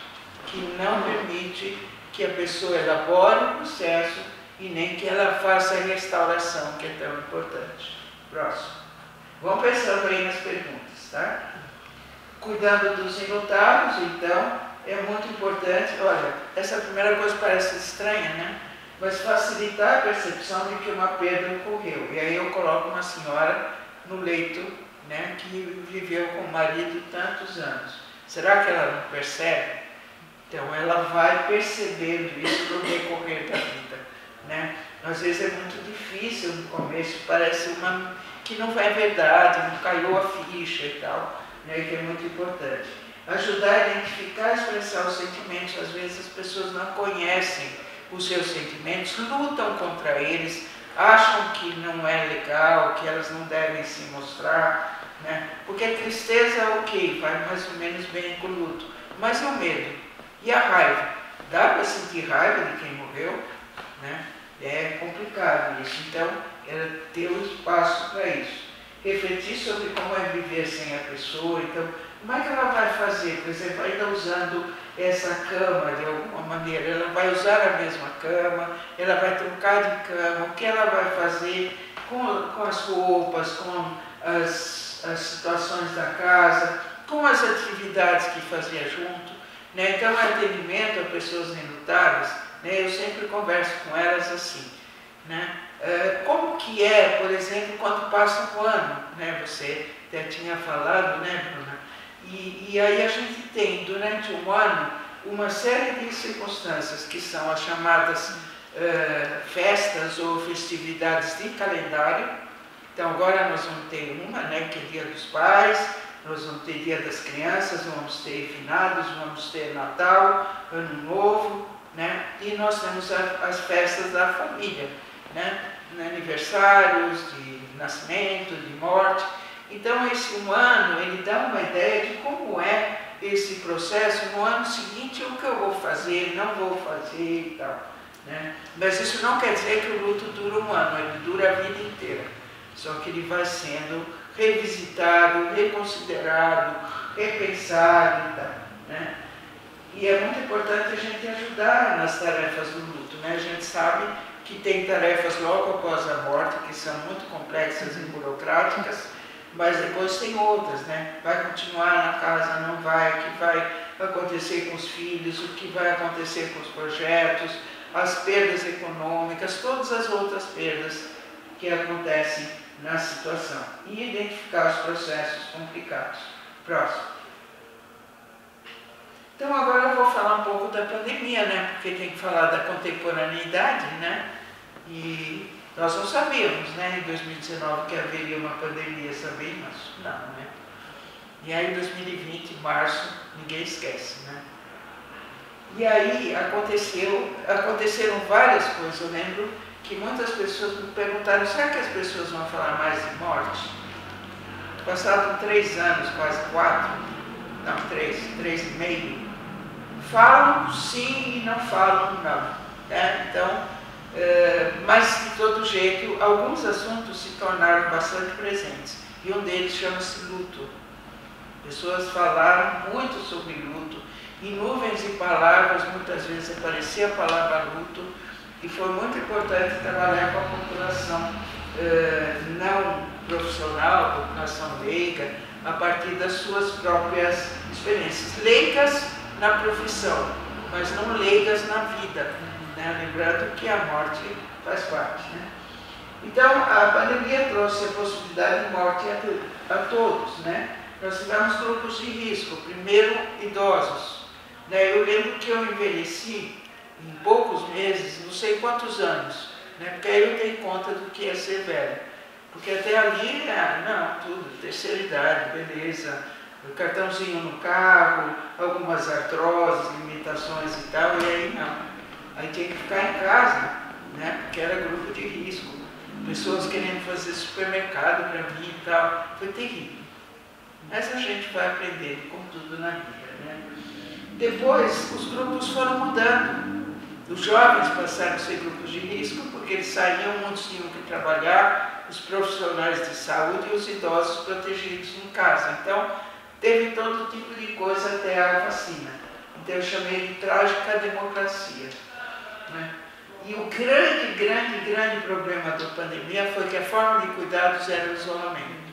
que não permite que a pessoa elabore o processo e nem que ela faça a restauração, que é tão importante. Próximo. Vamos pensando aí nas perguntas, tá? Cuidando dos enlutados, então, é muito importante. Olha, essa primeira coisa parece estranha, né? Mas facilitar a percepção de que uma perda ocorreu. E aí eu coloco uma senhora no leito, né, que viveu com o marido tantos anos. Será que ela não percebe? Então ela vai percebendo isso no decorrer da vida, né? Às vezes é muito difícil no começo, parece que não é verdade, não caiu a ficha e tal, né, que é muito importante. Ajudar a identificar e expressar os sentimentos. Às vezes as pessoas não conhecem os seus sentimentos, lutam contra eles, acham que não é legal, que elas não devem se mostrar, né? Porque a tristeza, ok, vai mais ou menos bem com o luto, mas e o medo? E a raiva? Dá para sentir raiva de quem morreu, né? É complicado isso, então é ter um espaço para isso. Refletir sobre como é viver sem a pessoa. Então, como é que ela vai fazer? Por exemplo, ainda usando essa cama de alguma maneira, ela vai usar a mesma cama, ela vai trocar de cama, o que ela vai fazer com as roupas, com as situações da casa, com as atividades que fazia junto, né? Então, atendimento a pessoas enlutadas, né? Eu sempre converso com elas assim, né? Como que é, por exemplo, quando passa um ano, né? Você até tinha falado, né, Bruna? E aí a gente tem, durante um ano, uma série de circunstâncias que são as chamadas festas ou festividades de calendário. Então agora nós vamos ter uma, né, que é Dia dos Pais, nós vamos ter Dia das Crianças, vamos ter finados, vamos ter Natal, Ano Novo, né? E nós temos as festas da família, né? Aniversários de nascimento, de morte. Então esse um ano, ele dá uma ideia de como é esse processo no ano seguinte, o que eu vou fazer, não vou fazer e tal, né? Mas isso não quer dizer que o luto dura um ano, ele dura a vida inteira. Só que ele vai sendo revisitado, reconsiderado, repensado e tal, né? E é muito importante a gente ajudar nas tarefas do luto, né? A gente sabe que tem tarefas logo após a morte, que são muito complexas e burocráticas, mas depois tem outras, né? Vai continuar na casa, não vai, o que vai acontecer com os filhos, o que vai acontecer com os projetos, as perdas econômicas, todas as outras perdas que acontecem na situação e identificar os processos complicados. Próximo. Então agora eu vou falar um pouco da pandemia, né? Porque tem que falar da contemporaneidade, né? E nós não sabíamos, né, em 2019 que haveria uma pandemia, sabíamos? Não, né? E aí em 2020, em março, ninguém esquece, né? E aí aconteceram várias coisas. Eu lembro que muitas pessoas me perguntaram, será que as pessoas vão falar mais de morte? Passaram 3 anos, quase 4, não, 3,5. Falam sim e não falam não. Né? Então, mas de todo jeito, alguns assuntos se tornaram bastante presentes. E um deles chama-se luto. Pessoas falaram muito sobre luto. Em nuvens de palavras, muitas vezes aparecia a palavra luto. E foi muito importante trabalhar com a população não profissional, a população leiga, a partir das suas próprias experiências. Leigas na profissão, mas não leigas na vida, né? Lembrando que a morte faz parte. Né? Então, a pandemia trouxe a possibilidade de morte a todos. Né? Nós tivemos grupos de risco, primeiro idosos. Né? Eu lembro que eu envelheci em poucos meses, não sei quantos anos, né? Porque aí eu dei conta do que é ser velho. Porque até ali, não, tudo, terceira idade, beleza, cartãozinho no carro, algumas artroses, limitações e tal, e aí não. Aí tinha que ficar em casa, né? Porque era grupo de risco. Pessoas querendo fazer supermercado para mim e tal. Foi terrível. Mas a gente vai aprendendo, como tudo na vida, né? Depois, os grupos foram mudando. Os jovens passaram a ser grupos de risco, porque eles saíam, muitos tinham que trabalhar, os profissionais de saúde e os idosos protegidos em casa. Então, teve todo tipo de coisa até a vacina. Então, eu chamei de trágica democracia. Né? E o grande problema da pandemia foi que a forma de cuidados era o isolamento.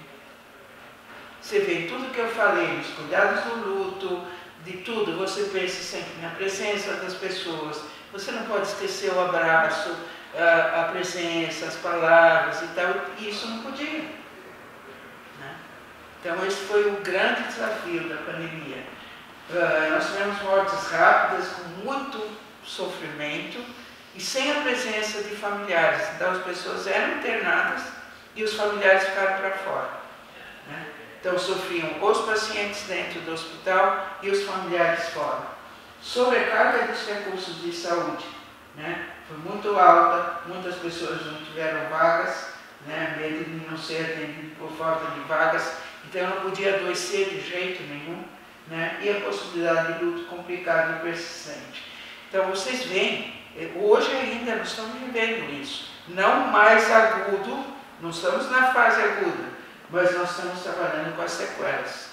Você vê tudo que eu falei, os cuidados do luto, de tudo, você pensa sempre na presença das pessoas. Você não pode esquecer o abraço, a presença, as palavras e tal, e isso não podia. Né? Então esse foi o grande desafio da pandemia. Nós tivemos mortes rápidas, com muito sofrimento e sem a presença de familiares. Então as pessoas eram internadas e os familiares ficaram para fora. Né? Então sofriam os pacientes dentro do hospital e os familiares fora. Sobrecarga dos recursos de saúde, né? Foi muito alta, muitas pessoas não tiveram vagas, né? Medo de não ser atendido por falta de vagas, então eu não podia adoecer de jeito nenhum, né? E a possibilidade de luto complicado e persistente. Então vocês veem, hoje ainda nós estamos vivendo isso, não mais agudo, não estamos na fase aguda, mas nós estamos trabalhando com as sequelas.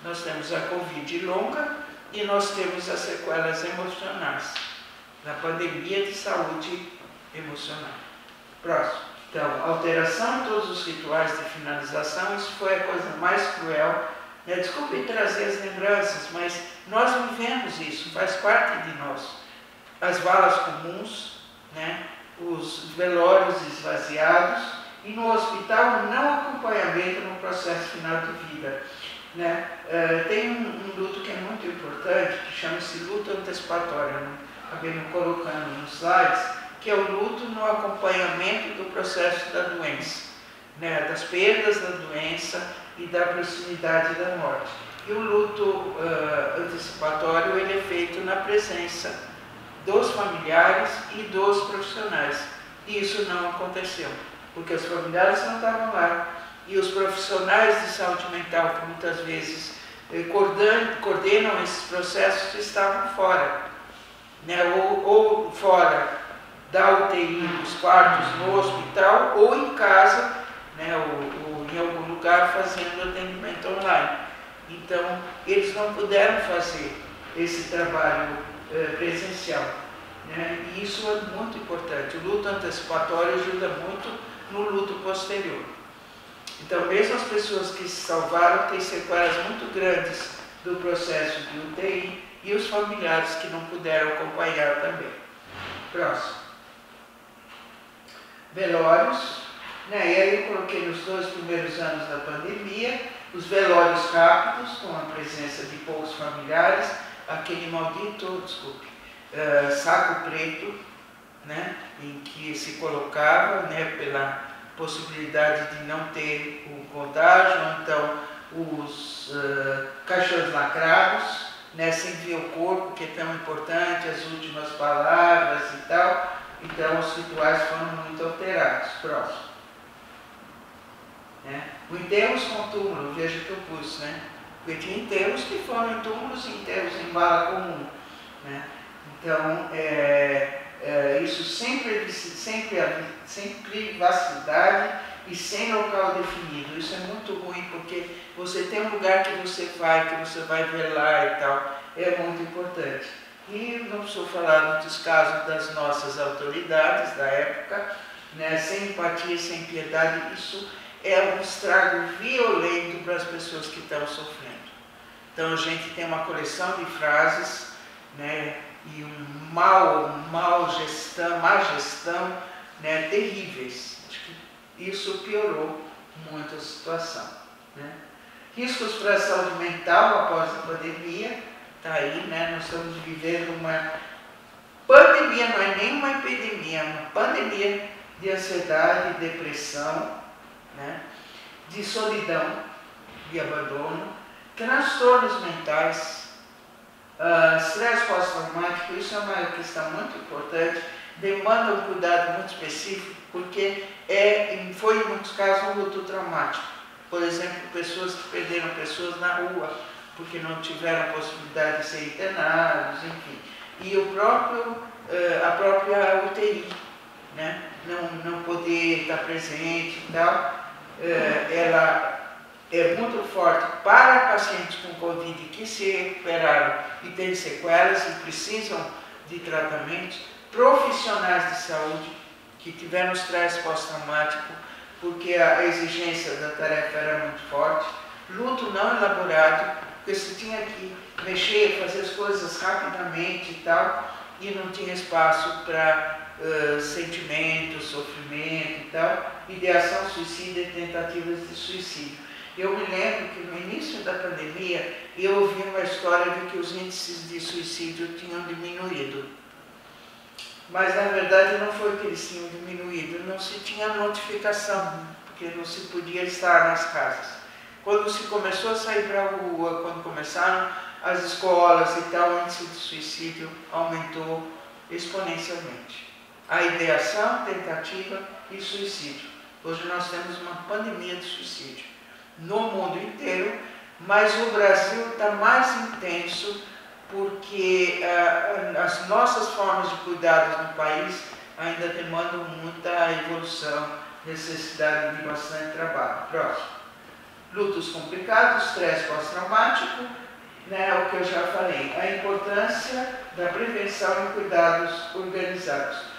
Nós temos a Covid longa, e nós temos as sequelas emocionais, da pandemia de saúde emocional. Próximo. Então, alteração em todos os rituais de finalização, isso foi a coisa mais cruel. Né? Desculpe trazer as lembranças, mas nós vivemos isso, faz parte de nós. As valas comuns, né? Os velórios esvaziados, e no hospital não acompanhamento no processo final de vida. Né? Tem um luto que é muito importante, que chama-se luto antecipatório, né? Acabei me colocando nos slides, que é o luto no acompanhamento do processo da doença, né? Das perdas da doença e da proximidade da morte. E o luto antecipatório ele é feito na presença dos familiares e dos profissionais. E isso não aconteceu, porque os familiares não estavam lá. E os profissionais de saúde mental, que muitas vezes coordenam esses processos, estavam fora. Né? Ou fora da UTI, dos quartos no hospital, ou em casa, né? ou em algum lugar fazendo atendimento online. Então, eles não puderam fazer esse trabalho presencial. Né? E isso é muito importante. O luto antecipatório ajuda muito no luto posterior. Então, mesmo as pessoas que se salvaram têm sequelas muito grandes do processo de UTI e os familiares que não puderam acompanhar também. Próximo. Velórios. Né? E aí eu coloquei nos 2 primeiros anos da pandemia, os velórios rápidos, com a presença de poucos familiares, aquele maldito, saco preto, né? Em que se colocava, né, pela possibilidade de não ter o contágio, então os caixões lacrados, né, sem ver o corpo, que é tão importante, as últimas palavras e tal. Então os rituais foram muito alterados. Próximo. Né? O enterros com túmulo, veja que eu pus, né? Porque tinha enterros que foram em túmulos e enterros em vala comum. Né? Então, isso sem privacidade e sem local definido. Isso é muito ruim, porque você tem um lugar que você vai velar e tal. É muito importante. E não preciso falar do descaso das nossas autoridades da época, né? Sem empatia, sem piedade. Isso é um estrago violento para as pessoas que estão sofrendo. Então a gente tem uma coleção de frases, né? E má gestão, né? Terríveis. Acho que isso piorou muito a situação. Né? Riscos para a saúde mental após a pandemia, está aí, né? Nós estamos vivendo uma pandemia, não é nem uma epidemia, é uma pandemia de ansiedade, depressão, né? De solidão, de abandono, transtornos mentais, estresse pós-traumático. Isso é uma questão muito importante, demanda um cuidado muito específico, porque foi em muitos casos um luto traumático. Por exemplo, pessoas que perderam pessoas na rua, porque não tiveram possibilidade de ser internados, enfim. E a própria UTI, né? Não poder estar presente e tal, ela é muito forte para pacientes com Covid que se recuperaram e têm sequelas e precisam de tratamentos, profissionais de saúde que tiveram estresse pós-traumático, porque a exigência da tarefa era muito forte, luto não elaborado, porque você tinha que mexer, fazer as coisas rapidamente e tal, e não tinha espaço para sentimentos, sofrimento e tal, ideação suicida e tentativas de suicídio. Eu me lembro que no início da pandemia eu ouvi uma história de que os índices de suicídio tinham diminuído. Mas na verdade não foi que eles tinham diminuído, não se tinha notificação, porque não se podia estar nas casas. Quando se começou a sair para a rua, quando começaram as escolas e tal, o índice de suicídio aumentou exponencialmente. A ideação, tentativa e suicídio. Hoje nós temos uma pandemia de suicídio no mundo inteiro, mas o Brasil está mais intenso porque as nossas formas de cuidados no país ainda demandam muita evolução, necessidade de bastante trabalho. Próximo. Lutos complicados, estresse pós-traumático, né, o que eu já falei, a importância da prevenção e cuidados organizados.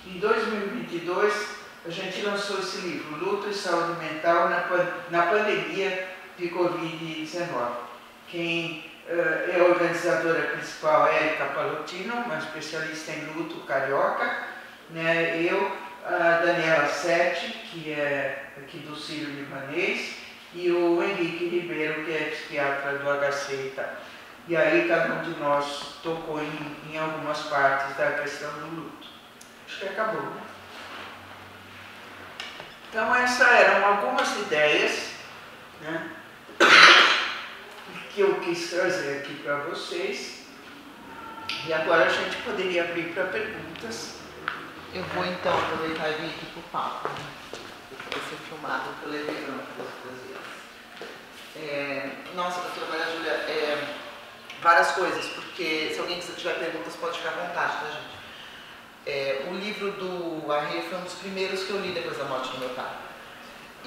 Em 2022, a gente lançou esse livro, Luto e Saúde Mental na Pandemia de Covid-19. Quem é a organizadora principal é Érica Palotino, uma especialista em luto carioca, né? Eu, a Daniela Sete, que é aqui do Sírio-Libanês, e o Henrique Ribeiro, que é psiquiatra do HC e tal. E aí cada um de nós tocou em algumas partes da questão do luto. Acho que acabou, né? Então essas eram algumas ideias, né, que eu quis trazer aqui para vocês. E agora a gente poderia abrir para perguntas. Eu vou então aproveitar e vir aqui para o papo, né? Vai ser filmado pelo Telegram das outras vezes. Nossa, doutora Maria Júlia, várias coisas, porque se alguém tiver perguntas pode ficar à vontade, tá, gente? O livro do Arrê foi um dos primeiros que eu li depois da morte do meu pai.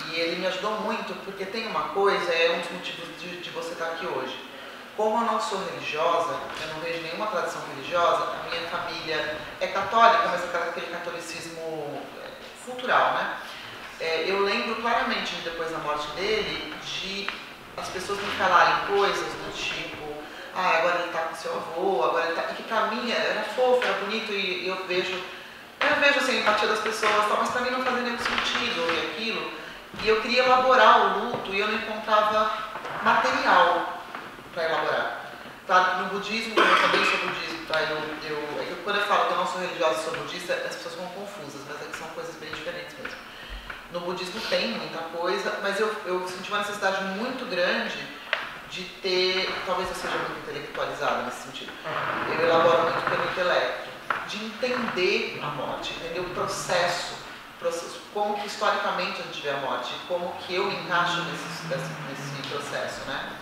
E ele me ajudou muito, porque tem uma coisa, é um dos motivos de você estar aqui hoje. Como eu não sou religiosa, eu não vejo nenhuma tradição religiosa, a minha família é católica, mas é aquele catolicismo cultural, né? Eu lembro claramente, depois da morte dele, de as pessoas me falarem coisas do tipo, agora ele está com seu avô, agora ele está... E que para mim era fofo, era bonito, e eu vejo assim, empatia das pessoas, tal, mas para mim não fazia nenhum sentido e aquilo. E eu queria elaborar o luto e eu não encontrava material para elaborar. Claro que no budismo, eu também sou budista, tá? Quando eu falo que eu não sou religiosa e sou budista, as pessoas ficam confusas, mas é que são coisas bem diferentes mesmo. No budismo tem muita coisa, mas eu senti uma necessidade muito grande de ter, talvez eu seja muito intelectualizada nesse sentido, eu elaboro muito pelo intelecto, de entender a morte, entender o processo, como que historicamente a gente vê a morte, como que eu me encaixo nesse processo, né?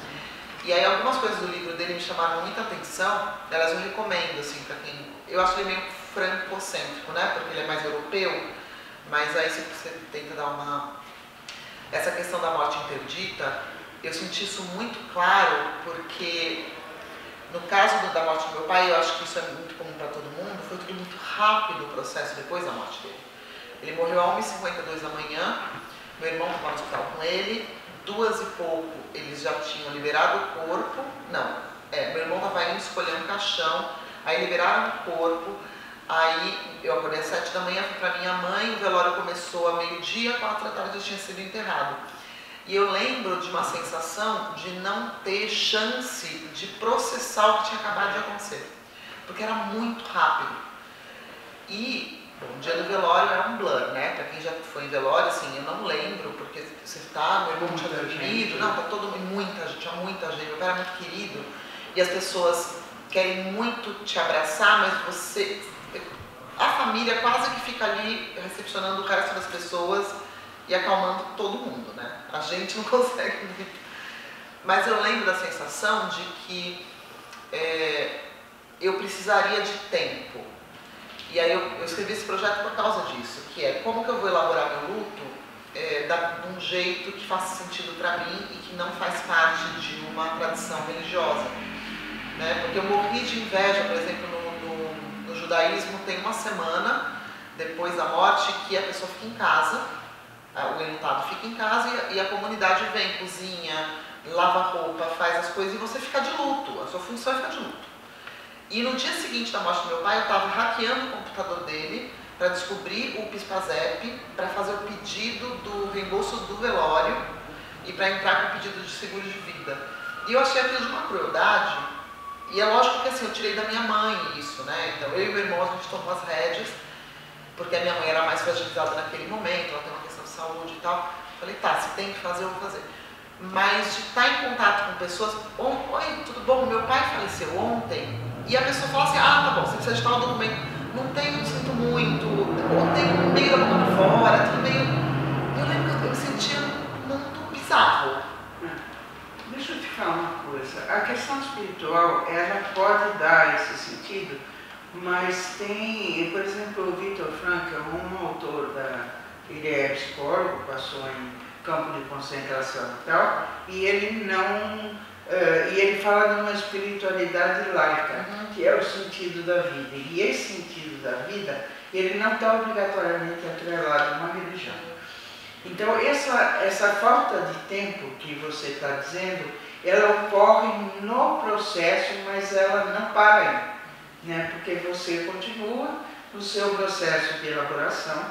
E aí algumas coisas do livro dele me chamaram muita atenção, elas eu recomendo, assim, para quem... Eu acho ele meio francocêntrico, né? Porque ele é mais europeu, mas aí você tenta dar uma... Essa questão da morte interdita, eu senti isso muito claro, porque no caso da morte do meu pai, eu acho que isso é muito comum para todo mundo, foi tudo muito rápido o processo depois da morte dele. Ele morreu às 1h52 da manhã, meu irmão estava no hospital com ele, 2h e pouco eles já tinham liberado o corpo, meu irmão estava indo escolher um caixão, aí liberaram o corpo, aí eu acordei às 7 da manhã, fui para minha mãe, o velório começou a meio-dia, 4 da tarde eu tinha sido enterrado. E eu lembro de uma sensação de não ter chance de processar o que tinha acabado de acontecer, porque era muito rápido. E bom, o dia do velório era um blur, né? Para quem já foi em velório, assim, eu não lembro, porque você tá, meu irmão tinha dormido, não, tá todo mundo, tinha muita gente, meu pai era muito querido, e as pessoas querem muito te abraçar, mas você, a família quase que fica ali recepcionando o resto das pessoas e acalmando todo mundo, né? A gente não consegue muito. Mas eu lembro da sensação de que eu precisaria de tempo. E aí eu escrevi esse projeto por causa disso, que é como que eu vou elaborar meu luto de um jeito que faça sentido para mim e que não faz parte de uma tradição religiosa. Né? Porque eu morri de inveja, por exemplo, no judaísmo tem uma semana depois da morte que a pessoa fica em casa, o enlutado fica em casa e a comunidade vem, cozinha, lava roupa, faz as coisas e você fica de luto, a sua função é ficar de luto. E no dia seguinte da morte do meu pai, eu estava hackeando o computador dele para descobrir o PIS/PASEP, para fazer o pedido do reembolso do velório e para entrar com o pedido de seguro de vida. E eu achei aquilo de uma crueldade, e é lógico que assim, eu tirei da minha mãe isso, né? Então eu e meu irmão, a gente tomou as rédeas, porque a minha mãe era mais fragilizada naquele momento, ela tem uma questão de saúde e tal. Falei, tá, se tem que fazer, eu vou fazer. Mas de estar em contato com pessoas, oi, tudo bom? Meu pai faleceu ontem, e a pessoa fala assim, tá bom, você precisa de tal documento. Não tenho, sinto muito, ou tenho meio da boca pra fora, tudo meio... Eu lembro que eu me sentia muito bizarro. Deixa eu te falar uma coisa, a questão espiritual, ela pode dar esse sentido, mas tem, por exemplo, o Viktor Frankl, um autor ele é psicólogo, passou em campo de concentração e tal, e ele não... e ele fala de uma espiritualidade laica, que é o sentido da vida. E esse sentido da vida, ele não está obrigatoriamente atrelado a uma religião. Então, essa falta de tempo que você está dizendo, ela ocorre no processo, mas ela não para aí, né? Porque você continua no seu processo de elaboração,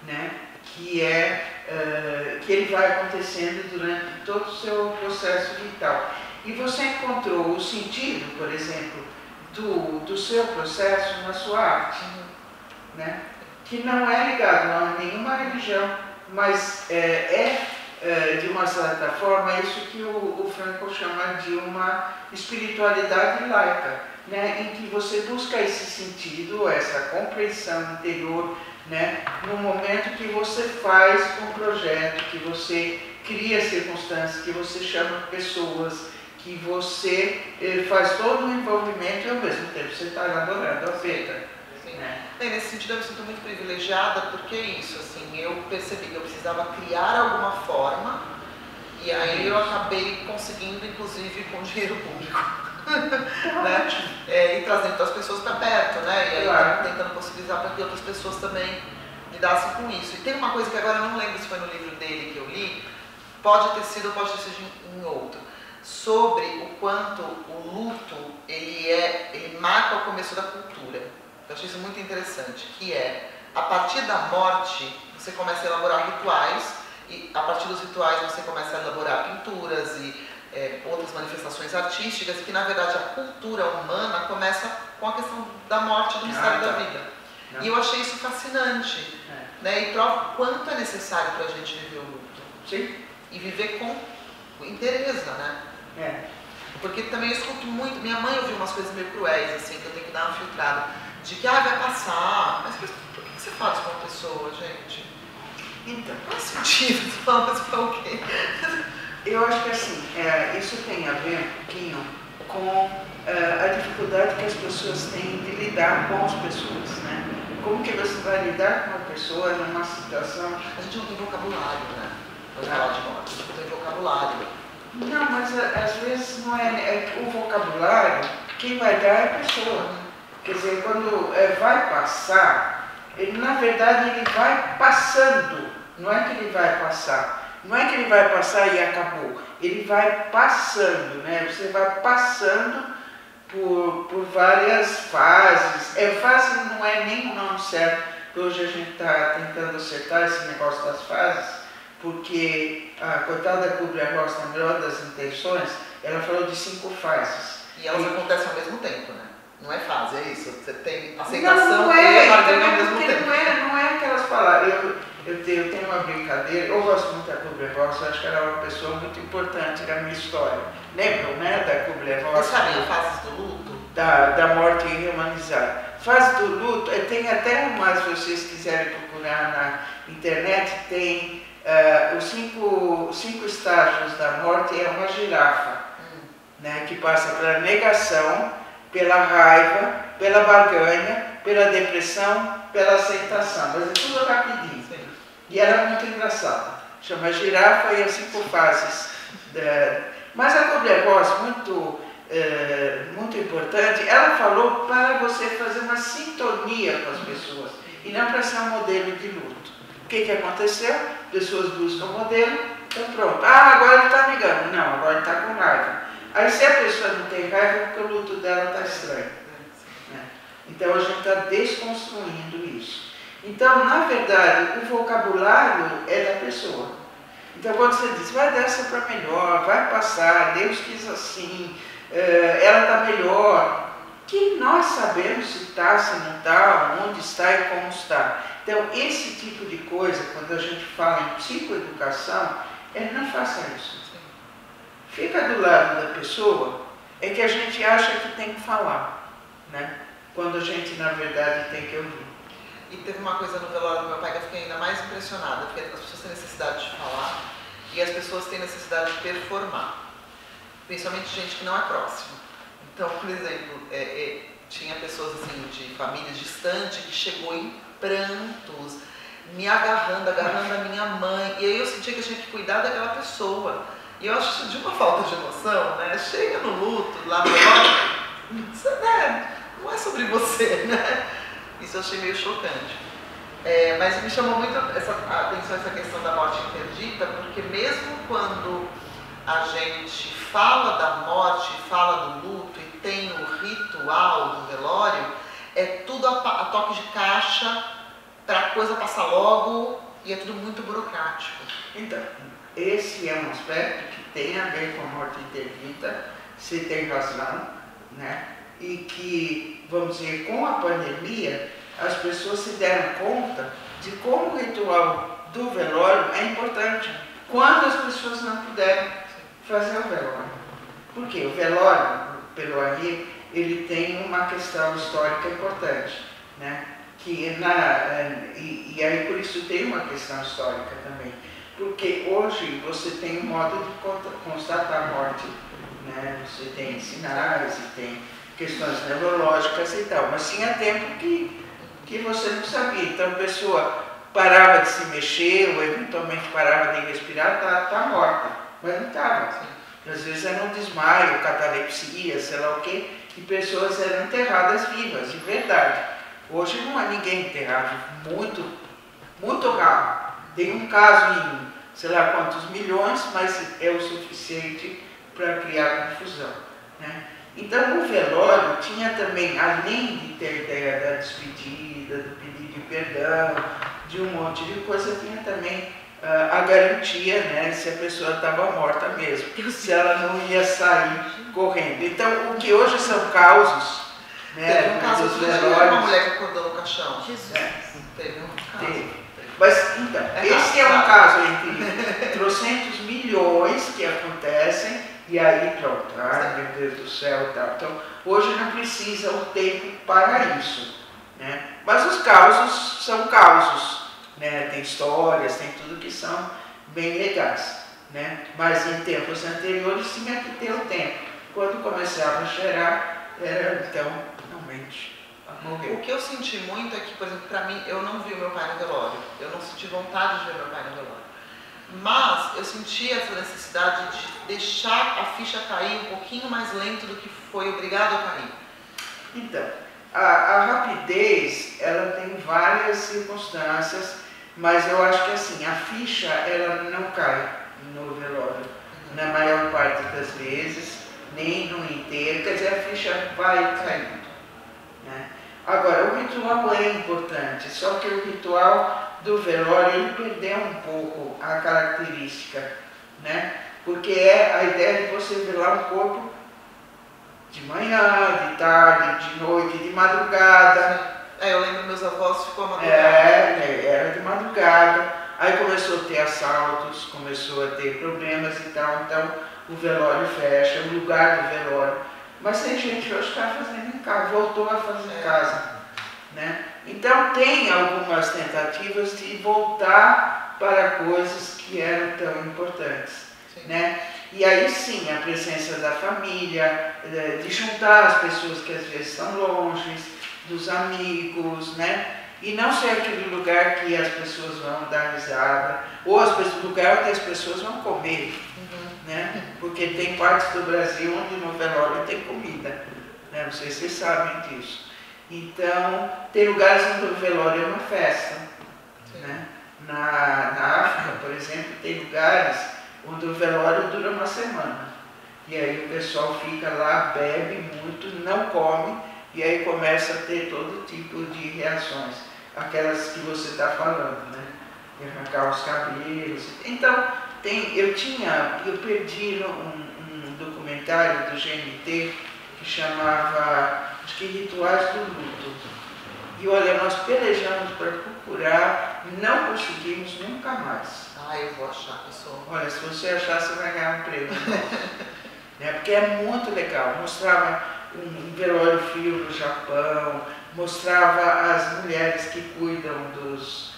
né? Que ele vai acontecendo durante todo o seu processo vital. E você encontrou o sentido, por exemplo, do seu processo na sua arte, né? Que não é ligado a nenhuma religião, mas de uma certa forma, isso que o Frankl chama de uma espiritualidade laica, né? Em que você busca esse sentido, essa compreensão interior, né? No momento que você faz um projeto, que você cria circunstâncias, que você chama pessoas, que você faz todo o envolvimento e ao mesmo tempo você está elaborando a feita. Né? Nesse sentido eu me sinto muito privilegiada, porque é isso, assim, eu percebi que eu precisava criar alguma forma e aí eu acabei conseguindo, inclusive, com dinheiro público. Né? E trazendo as pessoas para perto, né? E aí claro, tentando possibilitar para que outras pessoas também lidassem com isso. E tem uma coisa que agora eu não lembro se foi no livro dele que eu li, pode ter sido em outro, sobre o quanto o luto ele marca o começo da cultura. Eu achei isso muito interessante, que é a partir da morte, você começa a elaborar rituais, e a partir dos rituais você começa a elaborar pinturas e outras manifestações artísticas, e que na verdade a cultura humana começa com a questão da morte, do mistério da vida. E eu achei isso fascinante, né? E prova o quanto é necessário para a gente viver o luto. Sim. E viver com interesse, né? Porque também eu escuto muito, minha mãe ouviu umas coisas meio cruéis, assim, que eu tenho que dar uma filtrada, de que vai passar, mas por que você fala isso com uma pessoa, gente? Então, qual é o sentido de falar isso para alguém? Eu acho que assim, isso tem a ver um pouquinho com a dificuldade que as pessoas têm de lidar com as pessoas, né? Como que você vai lidar com uma pessoa numa situação... A gente não tem vocabulário, né? Para falar de morte, a gente não tem vocabulário. Não, mas às vezes não é o vocabulário, quem vai dar é a pessoa. Quer dizer, quando vai passar, ele na verdade ele vai passando, não é que ele vai passar. Não é que ele vai passar e acabou, ele vai passando, né? Você vai passando por várias fases. Fase não é nem o nome certo, hoje a gente está tentando acertar esse negócio das fases, porque a coitada Kubler-Ross, na melhor das intenções, ela falou de 5 fases. E elas acontecem ao mesmo tempo, né? Não é fase, é isso. Você tem aceitação não e barganha ao mesmo tempo. Não é aquelas palavras. Eu tenho uma brincadeira, eu gosto muito da Kubler-Ross, eu acho que ela é uma pessoa muito importante na minha história. Lembram, né, da Kubler-Ross? Você sabe a fase do luto? Da morte humanizada. Fase do luto, tem até umas, se vocês quiserem procurar na internet, tem os 5 estágios da morte, é uma girafa, né, que passa pela negação, pela raiva, pela barganha, pela depressão, pela aceitação, mas é tudo rapidinho. E ela é muito engraçada. Chama Girafa e as 5 fases. Mas a Kubler-Ross, muito importante, ela falou para você fazer uma sintonia com as pessoas e não para ser um modelo de luto. O que aconteceu? Pessoas buscam modelo, então pronto. Agora ele está ligando. Não, agora ele está com raiva. Aí se a pessoa não tem raiva, é porque o luto dela está estranho. Né? Então a gente está desconstruindo isso. Então, na verdade, o vocabulário é da pessoa. Então, quando você diz, vai dessa para melhor, vai passar, Deus quis assim, ela está melhor, que nós sabemos se está, se não está, onde está e como está. Então, esse tipo de coisa, quando a gente fala em psicoeducação, não faça isso. Fica do lado da pessoa, é que a gente acha que tem que falar, né? Quando a gente, na verdade, tem que ouvir. E teve uma coisa no velório do meu pai que eu fiquei ainda mais impressionada, porque as pessoas têm necessidade de falar e as pessoas têm necessidade de performar, principalmente gente que não é próxima. Então, por exemplo, tinha pessoas assim, de famílias distantes que chegou em prantos, me agarrando a minha mãe, e aí eu sentia que eu tinha que cuidar daquela pessoa. E eu acho isso de uma falta de emoção, né? Chega no luto, lá no velório, não é sobre você, né? Isso eu achei meio chocante. Mas me chamou muito a atenção essa questão da morte interdita, porque mesmo quando a gente fala da morte, fala do luto e tem o ritual do velório, é tudo a toque de caixa para a coisa passar logo e é tudo muito burocrático. Então, esse é um aspecto que tem a ver com a morte interdita, você tem razão, né? E que, vamos dizer, com a pandemia, as pessoas se deram conta de como o ritual do velório é importante, quando as pessoas não puderem fazer o velório. Porque o velório, pelo Henri, ele tem uma questão histórica importante, né? E aí por isso tem uma questão histórica também. Porque hoje você tem um modo de constatar a morte, né? Você tem sinais e tem questões neurológicas e tal, mas tinha tempo que você não sabia. Então a pessoa parava de se mexer ou eventualmente parava de respirar, tá morta, mas não estava. Às vezes era um desmaio, catalepsia, sei lá o quê, e pessoas eram enterradas vivas, de verdade. Hoje não há ninguém enterrado, muito raro. Tem um caso em sei lá quantos milhões, mas é o suficiente para criar confusão, né? Então o velório tinha também, além de ter a ideia da despedida, do pedido de perdão, de um monte de coisa. Tinha também a garantia, né, se a pessoa estava morta mesmo, se ela não ia sair correndo. Então, o que hoje são causos, né, teve um caso dos de velórios, uma mulher que acordou no caixão. Jesus. Teve um caso. teve. Mas, então, esse é um caso entre trocentos milhões que acontecem, e aí pronto, ai meu Deus do céu e tal. Então, hoje não precisa o tempo para isso, né? Mas os causos são causos, né? Tem histórias, tem tudo que são bem legais, né? Mas em tempos anteriores tinha que ter o tempo. Quando começava a cheirar, era então, realmente, morreu. O que eu senti muito é que, por exemplo, para mim, eu não vi o meu pai no velório. Eu não senti vontade de ver meu pai no velório. Mas eu senti essa necessidade de deixar a ficha cair um pouquinho mais lento do que foi obrigado a cair. Então, a rapidez, ela tem várias circunstâncias, mas eu acho que assim, a ficha, ela não cai no velório, na maior parte das vezes, nem no inteiro, quer dizer, a ficha vai caindo, né? Agora, o ritual é importante, só que o ritual do velório, ele perdeu um pouco a característica, né? Porque é a ideia de você velar um corpo de manhã, de tarde, de noite, de madrugada. Eu lembro meus avós ficou a madrugada. Era de madrugada. Aí começou a ter assaltos, começou a ter problemas e tal, então o velório fecha, o lugar do velório. Mas tem gente hoje que está fazendo em casa, voltou a fazer em casa, né? Então tem algumas tentativas de voltar para coisas que eram tão importantes, né? E aí sim, a presença da família, de juntar as pessoas que às vezes estão longe, dos amigos, né? E não ser aquele lugar que as pessoas vão dar risada, ou o lugar onde as pessoas vão comer, né? Porque tem partes do Brasil onde no velório tem comida, né? Não sei se vocês sabem disso. Então, tem lugares onde o velório é uma festa, né? Na África, por exemplo, tem lugares onde o velório dura uma semana. E aí o pessoal fica lá, bebe muito, não come, e aí começa a ter todo tipo de reações. Aquelas que você está falando, né? De arrancar os cabelos. Então, eu perdi um documentário do GNT que chamava, acho que Rituais do Luto. E olha, nós pelejamos para procurar, não conseguimos nunca mais. Eu vou achar, pessoal. Olha, se você achar, você vai ganhar um prêmio. Né? Porque é muito legal. Mostrava um velório frio no Japão, mostrava as mulheres que cuidam dos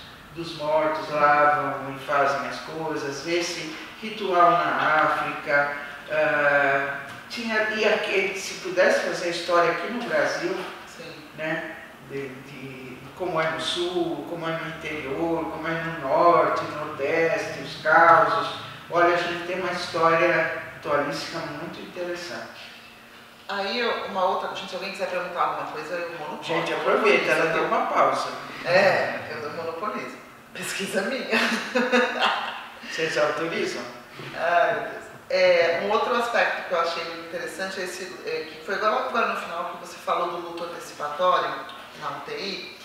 mortos, lavam e fazem as coisas, esse ritual na África. Se pudesse fazer a história aqui no Brasil, né? De como é no sul, como é no interior, como é no norte, no nordeste, os causos. Olha, a gente tem uma história ritualística muito interessante. Aí, uma outra, gente, se alguém quiser perguntar alguma coisa, eu monopolizo. Gente, aproveita, ela deu uma pausa. Eu monopolizo. Pesquisa minha. Vocês autorizam? Ai, meu Deus. Um outro aspecto que eu achei muito interessante é esse, que foi agora no final que você falou do luto antecipatório na UTI,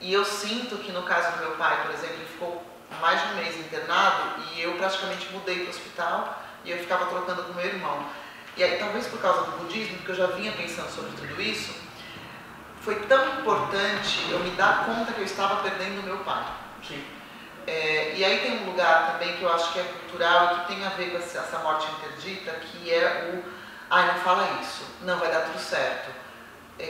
e eu sinto que no caso do meu pai, por exemplo, ele ficou mais de um mês internado e eu praticamente mudei para o hospital e eu ficava trocando com meu irmão. E aí, talvez por causa do budismo, porque eu já vinha pensando sobre tudo isso, foi tão importante eu me dar conta que eu estava perdendo o meu pai. Sim. E aí tem um lugar também que eu acho que é cultural e que tem a ver com essa morte interdita, que é não fala isso, não vai dar tudo certo.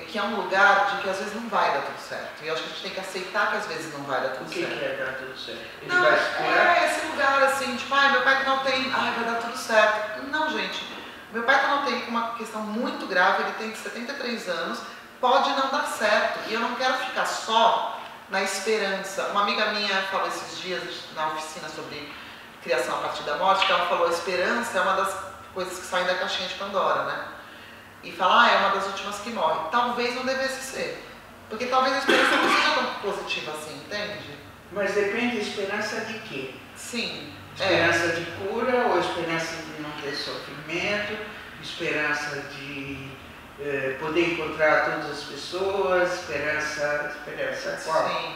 Que é um lugar de que às vezes não vai dar tudo certo. E eu acho que a gente tem que aceitar que às vezes não vai dar tudo certo. O que é dar tudo certo? Ele não, vai se curar? Esse lugar assim, tipo, meu pai tá na UTI, vai dar tudo certo. Não, gente. Meu pai está na UTI com uma questão muito grave, ele tem 73 anos, pode não dar certo. E eu não quero ficar só na esperança. Uma amiga minha falou esses dias na oficina sobre criação a partir da morte, que ela falou, a esperança é uma das coisas que saem da caixinha de Pandora, né? E fala, é uma das últimas que morre. Talvez não devesse ser. Porque talvez a esperança não seja tão positiva assim, entende? Mas depende da esperança de quê? Sim. Esperança de cura ou esperança de não ter sofrimento, esperança de poder encontrar todas as pessoas, esperança qual? Sim.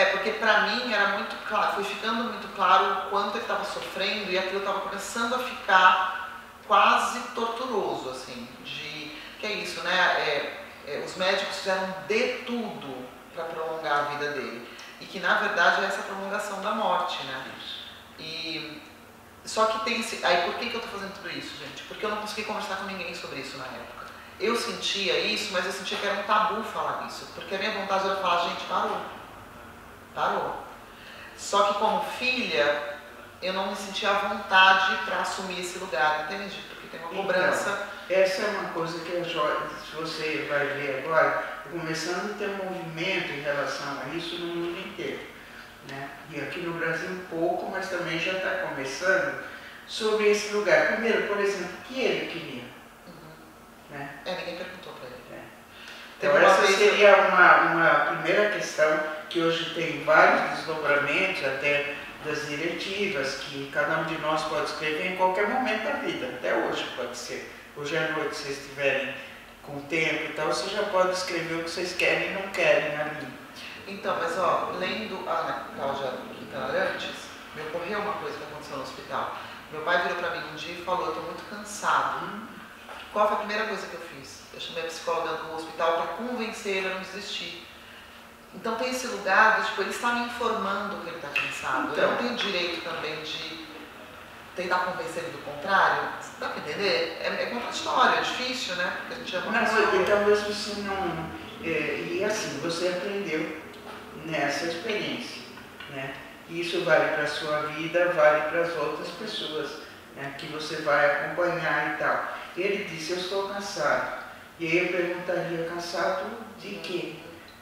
Porque pra mim era muito claro, foi ficando muito claro o quanto ele estava sofrendo e aquilo estava começando a ficar quase torturoso, assim, que é isso, né? Os médicos fizeram de tudo para prolongar a vida dele e que na verdade é essa prolongação da morte, né? Só que tem esse... Aí por que eu estou fazendo tudo isso, gente? Porque eu não consegui conversar com ninguém sobre isso na época. Eu sentia isso, mas eu sentia que era um tabu falar isso, porque a minha vontade era falar, gente, parou. Só que como filha, eu não me sentia à vontade para assumir esse lugar, entende? Porque tem uma cobrança. Então, essa é uma coisa que se você vai ver agora, começando a ter um movimento em relação a isso no mundo inteiro, né? E aqui no Brasil um pouco, mas também já está começando sobre esse lugar. Primeiro, por exemplo, o que ele queria? Né? Ninguém perguntou para ele. Então essa seria uma primeira questão que hoje tem vários desdobramentos, até das diretivas, que cada um de nós pode escrever em qualquer momento da vida, até hoje pode ser. Hoje à noite, se vocês estiverem com tempo e tal, vocês já podem escrever o que vocês querem e não querem ali. Então, mas lendo a Ana Cláudia Quintana antes, me ocorreu uma coisa que aconteceu no hospital. Meu pai virou para mim um dia e falou, eu estou muito cansado. Qual foi a primeira coisa que eu fiz? Eu chamei a psicóloga no hospital para convencer ele a não desistir. Então tem esse lugar de, ele está me informando que ele está cansado. Eu não tenho direito também de tentar convencer ele do contrário. Dá para entender? É contraditório, é difícil, né? Porque a gente é uma pessoa... Mas talvez você não... e assim, você aprendeu nessa experiência, né? E isso vale para a sua vida, vale para as outras pessoas, né, que você vai acompanhar e tal. Ele disse, eu estou cansado. E aí eu perguntaria, cansado de quê?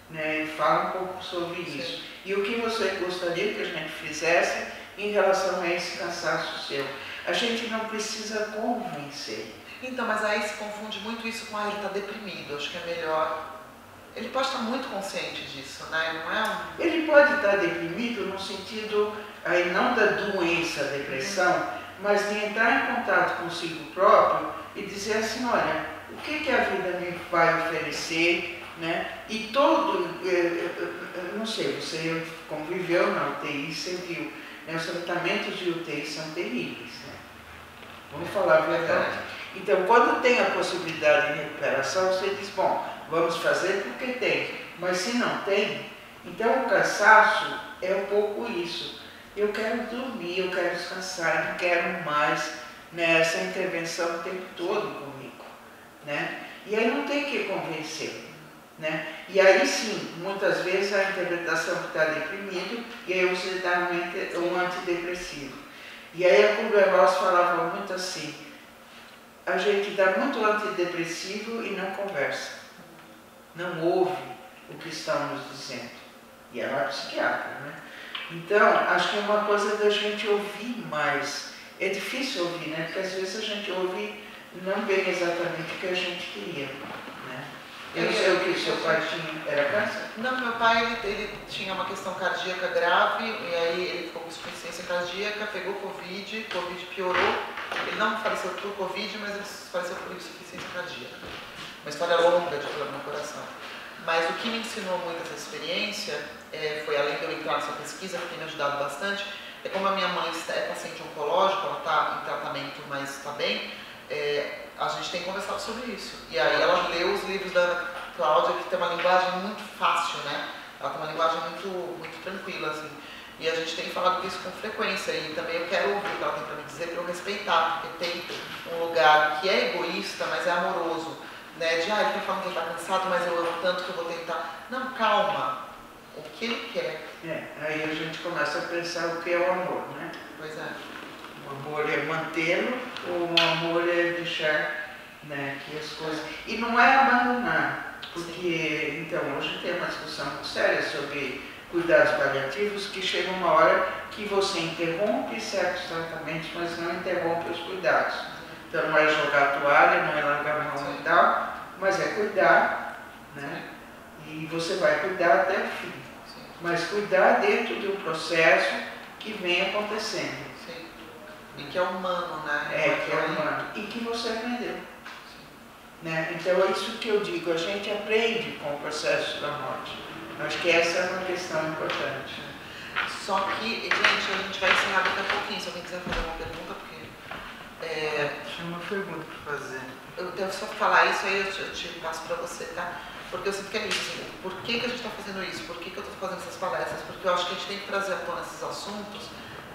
Né? E fala um pouco sobre isso. E o que você gostaria que a gente fizesse em relação a esse cansaço seu? A gente não precisa convencer. Então, mas aí se confunde muito isso com ele está deprimido. Acho que é melhor... Ele pode estar muito consciente disso, né? Não é Ele pode estar deprimido no sentido, aí não da doença, depressão, mas de entrar em contato consigo próprio e dizer assim, olha, o que a vida me vai oferecer, né? E todo, não sei, você conviveu na UTI, você viu, né? Os tratamentos de UTI são terríveis, né? Vamos falar a verdade. Então, quando tem a possibilidade de recuperação, você diz, bom, vamos fazer porque tem, mas se não tem, então o cansaço é um pouco isso. Eu quero dormir, eu quero descansar, não quero mais, né, essa intervenção o tempo todo comigo, né? E aí não tem que convencer, né? E aí sim, muitas vezes a interpretação que está deprimido, e aí você dá um antidepressivo. E aí a Kubler-Ross falava muito assim, a gente dá muito antidepressivo e não conversa, não ouve o que estão nos dizendo. E ela é psiquiatra, né? Então, acho que é uma coisa da gente ouvir mais. É difícil ouvir, né? Porque às vezes a gente ouve não bem exatamente o que a gente queria, né? Eu não sei o que o seu pai tinha, era câncer? Não, meu pai ele tinha uma questão cardíaca grave, e aí ele ficou com insuficiência cardíaca, pegou Covid piorou. Ele não faleceu por Covid, mas ele faleceu por insuficiência cardíaca. Uma história longa de problema no coração. Mas o que me ensinou muito essa experiência, foi além de eu entrar nessa pesquisa, que tem me ajudado bastante, é como a minha mãe é paciente oncológica, ela está em tratamento, mas está bem, a gente tem conversado sobre isso. E aí ela leu os livros da Cláudia, que tem uma linguagem muito fácil, né? Ela tem uma linguagem muito tranquila, assim. E a gente tem falado disso com frequência, e também eu quero ouvir o que ela tem para me dizer, para eu respeitar, porque tem um lugar que é egoísta, mas é amoroso, né? De, ele está falando que ele está cansado, mas eu amo tanto que eu vou tentar. Não, calma, o que ele quer. Aí a gente começa a pensar o que é o amor, né? Pois é. O amor é mantê-lo, ou o amor é deixar, né, que as coisas... E não é abandonar, porque, então, hoje tem uma discussão muito séria sobre cuidados paliativos, que chega uma hora que você interrompe certos tratamentos, mas não interrompe os cuidados. Então não é jogar a toalha, não é largar a mão e tal, mas é cuidar, né? E você vai cuidar até o fim. Mas cuidar dentro de um processo que vem acontecendo. Sim. E que é humano, né? Que é humano. E que você aprendeu. Né? Então é isso que eu digo, a gente aprende com o processo da morte. Acho que essa é uma questão importante. Só que, gente, a gente vai encerrar daqui a pouquinho. Se alguém quiser fazer uma pergunta, porque... Tinha uma pergunta para fazer. Eu devo só falar isso, aí eu te passo para você, tá? Porque eu sinto que é isso, assim, por que a gente está fazendo isso? Por que eu estou fazendo essas palestras? Porque eu acho que a gente tem que trazer à tona esses assuntos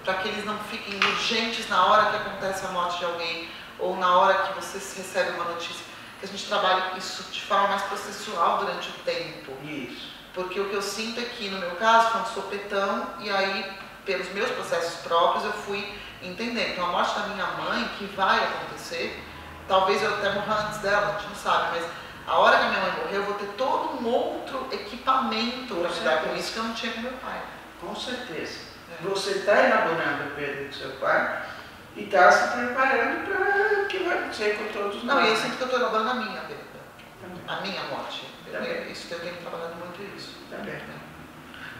para que eles não fiquem urgentes na hora que acontece a morte de alguém ou na hora que você recebe uma notícia. Que a gente trabalhe isso de forma mais processual durante o tempo. Isso. Porque o que eu sinto é que, no meu caso, foi um sopetão e aí, pelos meus processos próprios, eu fui entendendo. Então, a morte da minha mãe, que vai acontecer, talvez eu até morra antes dela, a gente não sabe, mas a hora que a minha mãe morrer, eu vou ter todo um outro equipamento para lidar com isso que eu não tinha com meu pai. Com certeza. Você está elaborando a perda do seu pai e está se preparando para o que vai acontecer com todos nós. Não, e eu sinto que eu estou elaborando a minha perda, Também. a minha morte. Também. Isso que eu tenho trabalhado muito isso. Também.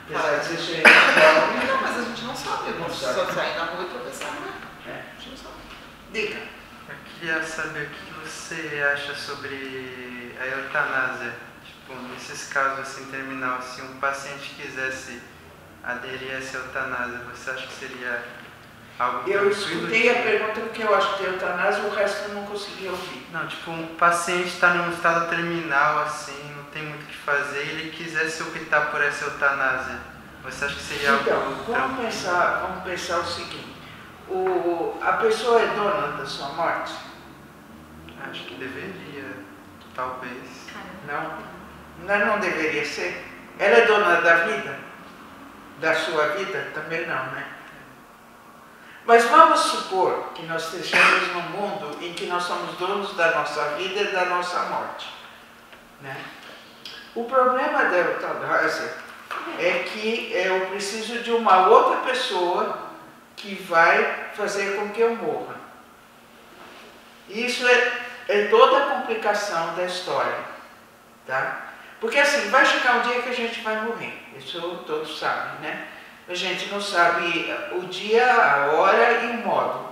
Apesar de de ser Não, mas a gente não sabe, eu Não posso sabe. só sair na rua e tropeçar, né? É. A gente não sabe. Diga. Eu queria saber o que você acha sobre a eutanásia. Tipo, nesses casos assim, terminal, se um paciente quisesse aderir a essa eutanásia, você acha que seria algo Eu tranquilo? escutei a pergunta porque eu acho que eutanásia, o resto eu não consegui ouvir. Não, tipo, um paciente está num estado terminal, assim, não tem muito o que fazer, e ele quisesse optar por essa eutanásia. Você acha que seria Então, algo vamos pensar o seguinte. A pessoa é dona da sua morte? Acho que deveria, talvez. Não deveria ser. Ela é dona da vida? Da sua vida? Também não, né? Mas vamos supor que nós estejamos num mundo em que nós somos donos da nossa vida e da nossa morte, né? O problema da eutanásia é que eu preciso de uma outra pessoa que vai fazer com que eu morra. Isso é toda a complicação da história, tá? Porque assim, vai chegar um dia que a gente vai morrer, isso todos sabem, né? A gente não sabe o dia, a hora e o modo.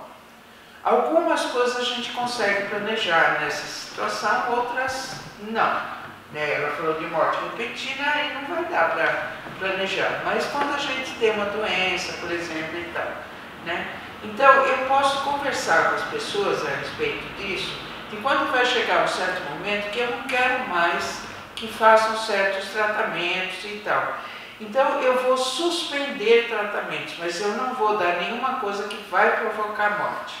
Algumas coisas a gente consegue planejar nessa situação, outras não. Né? Ela falou de morte repentina e não vai dar para planejar. Mas quando a gente tem uma doença, por exemplo, e tal, né? Então eu posso conversar com as pessoas a respeito disso, e quando vai chegar um certo momento que eu não quero mais que façam certos tratamentos e tal. Então eu vou suspender tratamentos, mas eu não vou dar nenhuma coisa que vai provocar morte.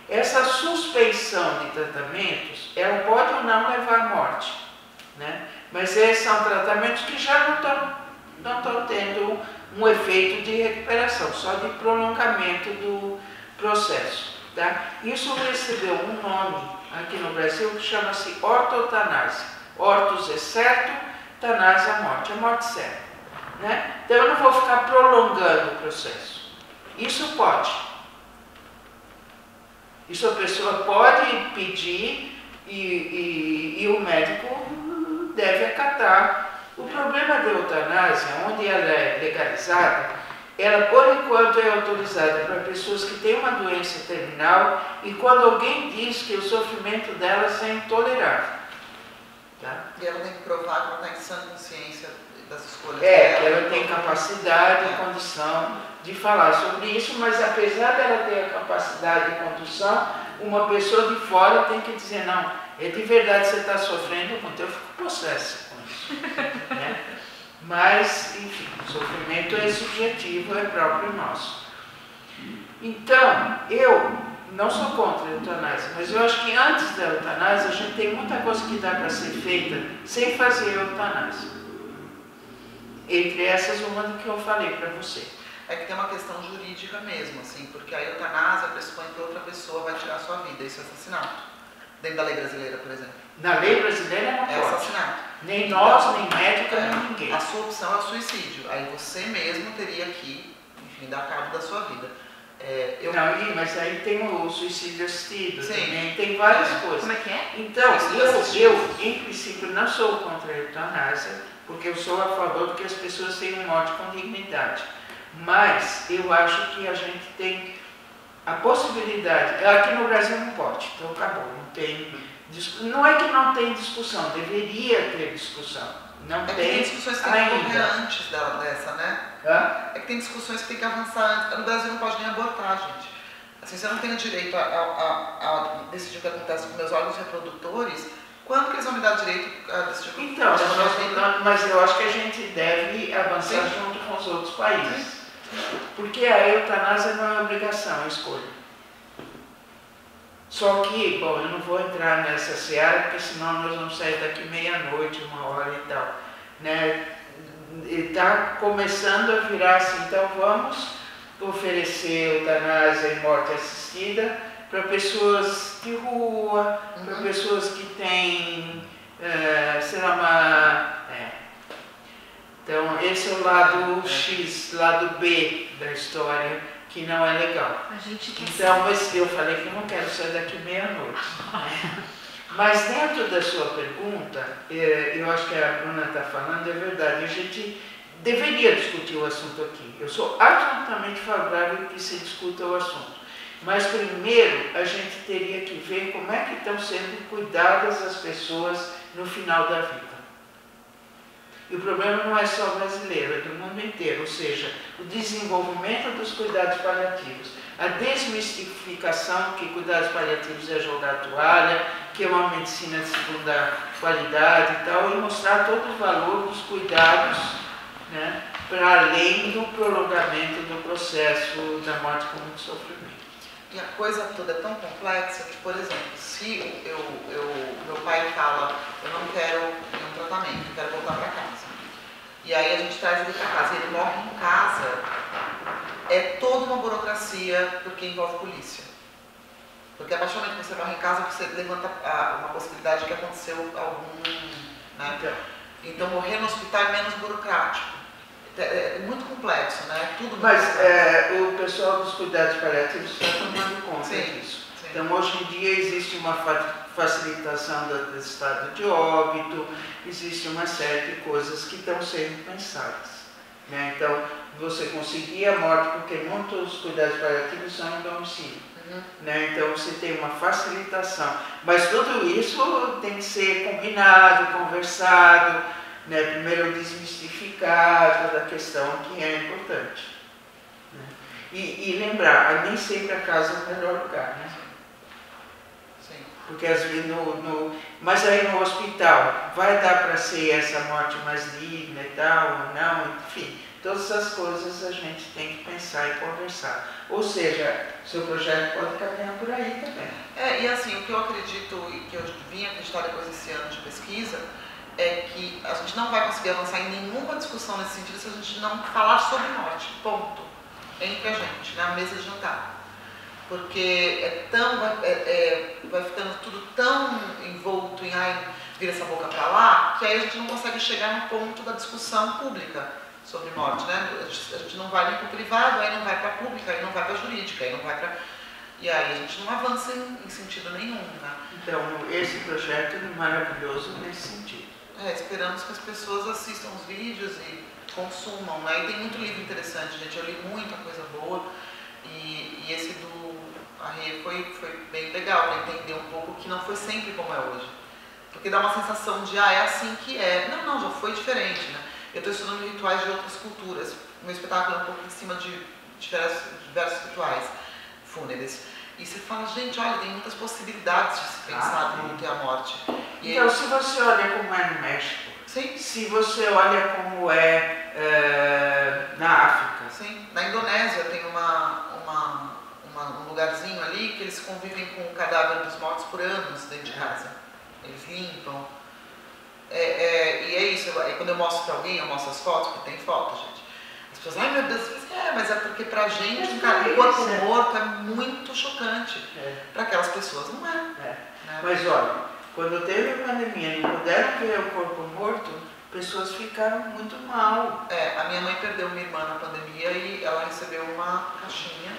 Essa suspensão de tratamentos, ela pode ou não levar à morte, né? Mas são tratamentos que já não estão tendo um efeito de recuperação, só de prolongamento do processo. Tá? Isso recebeu um nome aqui no Brasil que chama-se ortotanásia. Ortos é certo, tanásia é morte, certa. Né? Então eu não vou ficar prolongando o processo. Isso pode. Isso a pessoa pode pedir e o médico deve acatar. O problema da eutanásia, onde ela é legalizada, ela por enquanto é autorizada para pessoas que têm uma doença terminal e quando alguém diz que o sofrimento delas é intolerável. Tá? E ela tem que provar que ela está em sã consciência das escolhas que dela. ela tem capacidade e condição de falar sobre isso, mas apesar dela ter a capacidade e condição, uma pessoa de fora tem que dizer, não, é de verdade você está sofrendo muito, eu fico possessa com isso. Né? Mas, enfim, o sofrimento é subjetivo, é próprio nosso. Então, eu não sou contra a eutanásia, mas eu acho que antes da eutanásia a gente tem muita coisa que dá para ser feita sem fazer a eutanásia. Entre essas, uma do que eu falei para você. É que tem uma questão jurídica mesmo, assim, porque a eutanásia pressupõe que outra pessoa vai tirar a sua vida, isso é assassinato. Dentro da lei brasileira, por exemplo. Na lei brasileira não É pode. assassinato. Nem nós, Então, nem médico, nem ninguém. A sua opção é o suicídio. Aí você mesmo teria que, enfim, dar cabo da sua vida. Não, mas aí tem o suicídio assistido, Sim. também tem várias coisas. Como é que é? Então, Suicídio eu, em princípio, não sou contra a eutanásia, porque eu sou a favor de que as pessoas tenham morte com dignidade. Mas eu acho que a gente tem a possibilidade, aqui no Brasil não pode, então acabou, não tem, não é que não tem discussão, deveria ter discussão, Não É que tem tem discussões que tem que ocorrer ainda. antes dessa, né? Hã? É que tem discussões que tem que avançar antes. No Brasil não pode nem abortar, gente. Assim, se eu não tenho direito a decidir o que acontece com meus órgãos reprodutores, quando que eles vão me dar direito a decidir o que Então, acontece? mas eu acho que a gente deve avançar Sim. junto com os outros países. Porque a eutanásia não é obrigação, é escolha. Só que, bom, eu não vou entrar nessa seara, porque senão nós vamos sair daqui meia-noite, 1h e tal. Né? Está começando a virar assim, então vamos oferecer eutanásia e morte assistida para pessoas de rua, para pessoas que têm, sei lá, Então, esse é o lado X, lado B da história, que não é legal. A gente quer Então, mas eu falei que eu não quero sair daqui meia-noite. Né? Mas dentro da sua pergunta, eu acho que a Bruna está falando, é verdade, a gente deveria discutir o assunto aqui. Eu sou absolutamente favorável que se discuta o assunto. Mas primeiro a gente teria que ver como é que estão sendo cuidadas as pessoas no final da vida. E o problema não é só brasileiro, é do mundo inteiro, ou seja, o desenvolvimento dos cuidados paliativos, a desmistificação que cuidados paliativos é jogar toalha, que é uma medicina de segunda qualidade e tal, e mostrar todo o valor dos cuidados, né, para além do prolongamento do processo da morte com muito sofrimento. E a coisa toda é tão complexa que, por exemplo, se meu pai fala, eu não quero nenhum tratamento, eu quero voltar para casa. E aí a gente traz ele para casa, e ele morre em casa, é toda uma burocracia porque envolve polícia. Porque a partir do momento que você morre em casa, você levanta uma possibilidade de que aconteceu algum... Né? Então morrer no hospital é menos burocrático. É muito complexo, né? Tudo muito Mas complexo. o pessoal dos cuidados paliativos está tomando conta Sim, disso. sim. Então, hoje em dia, existe uma facilitação do estado de óbito, existe uma série de coisas que estão sendo pensadas. Né? Então, você conseguir a morte, porque muitos cuidados paliativos são em domicílio. Né? Então, você tem uma facilitação. Mas tudo isso tem que ser combinado, conversado, né? Primeiro desmistificar toda a questão que é importante. Né? E lembrar, nem sempre a casa é o melhor lugar, né? Sim. Porque às vezes mas aí no hospital, vai dar para ser essa morte mais digna e tal, ou não, enfim, todas essas coisas a gente tem que pensar e conversar. Ou seja, seu projeto pode caminhar por aí também. E assim, o que eu acredito e que eu vim acreditar depois desse ano de pesquisa é que a gente não vai conseguir avançar em nenhuma discussão nesse sentido se a gente não falar sobre morte, ponto, entre a gente, na mesa de jantar. Porque vai ficando tudo tão envolto em vira essa boca para lá, que aí a gente não consegue chegar no ponto da discussão pública sobre morte, né? A gente não vai nem para o privado, aí não vai para a pública, aí não vai para a jurídica, aí não vai para... E aí a gente não avança em sentido nenhum, né? Então, esse projeto é maravilhoso nesse sentido. Esperamos que as pessoas assistam os vídeos e consumam, né? E tem muito livro interessante, gente. Eu li muita coisa boa e esse do Arre foi bem legal para entender um pouco que não foi sempre como é hoje. Porque dá uma sensação de, é assim que é. Não, já foi diferente, né? Eu estou estudando rituais de outras culturas. O meu espetáculo é um pouco em cima de diversos rituais fúnebres. E você fala, gente, olha, tem muitas possibilidades de se pensar no luto e a morte. E então, se você olha como é no México, sim. Se você olha como é na África. Sim, na Indonésia tem um lugarzinho ali que eles convivem com o cadáver dos mortos por anos dentro de casa. Eles limpam. E é isso, quando eu mostro para alguém, eu mostro as fotos, porque tem foto, gente. As pessoas, ai meu Deus, mas é porque pra gente um corpo morto é muito chocante. Para aquelas pessoas não é. Né? Mas olha, quando teve a pandemia e não puderam ver o corpo morto, pessoas ficaram muito mal. A minha mãe perdeu uma irmã na pandemia e ela recebeu uma caixinha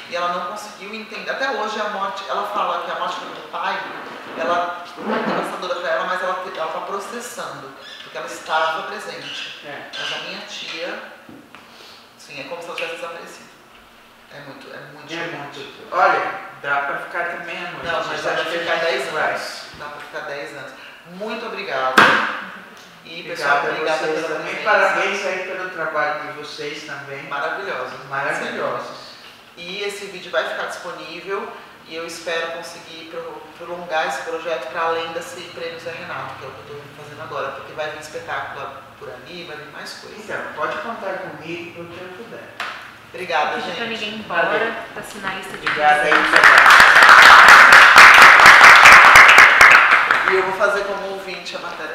e ela não conseguiu entender. Até hoje a morte, ela fala que a morte do meu pai, ela não é devastadora para ela, mas ela está processando, porque ela estava presente. Mas a minha tia, sim, é como se ela tivesse desaparecido. É muito chocante. Olha, dá para ficar também à noite. Não, mas dá para ficar 10 anos. Dá para ficar 10 anos. Muito obrigada. E, pessoal, obrigada vocês pela também. presença. Parabéns aí pelo trabalho de vocês também. Maravilhosos. Maravilhosos. E esse vídeo vai ficar disponível e eu espero conseguir prolongar esse projeto para além desse prêmio Zé Renato, que é o que eu estou fazendo agora, porque vai vir espetáculo por ali, vai vir mais coisas. Então, pode contar comigo pelo que eu puder. Obrigada, Não pedi pra gente. ninguém ir embora, pra assinar a lista de Obrigada aí, presentes. trabalho. E eu vou fazer como ouvinte a matéria.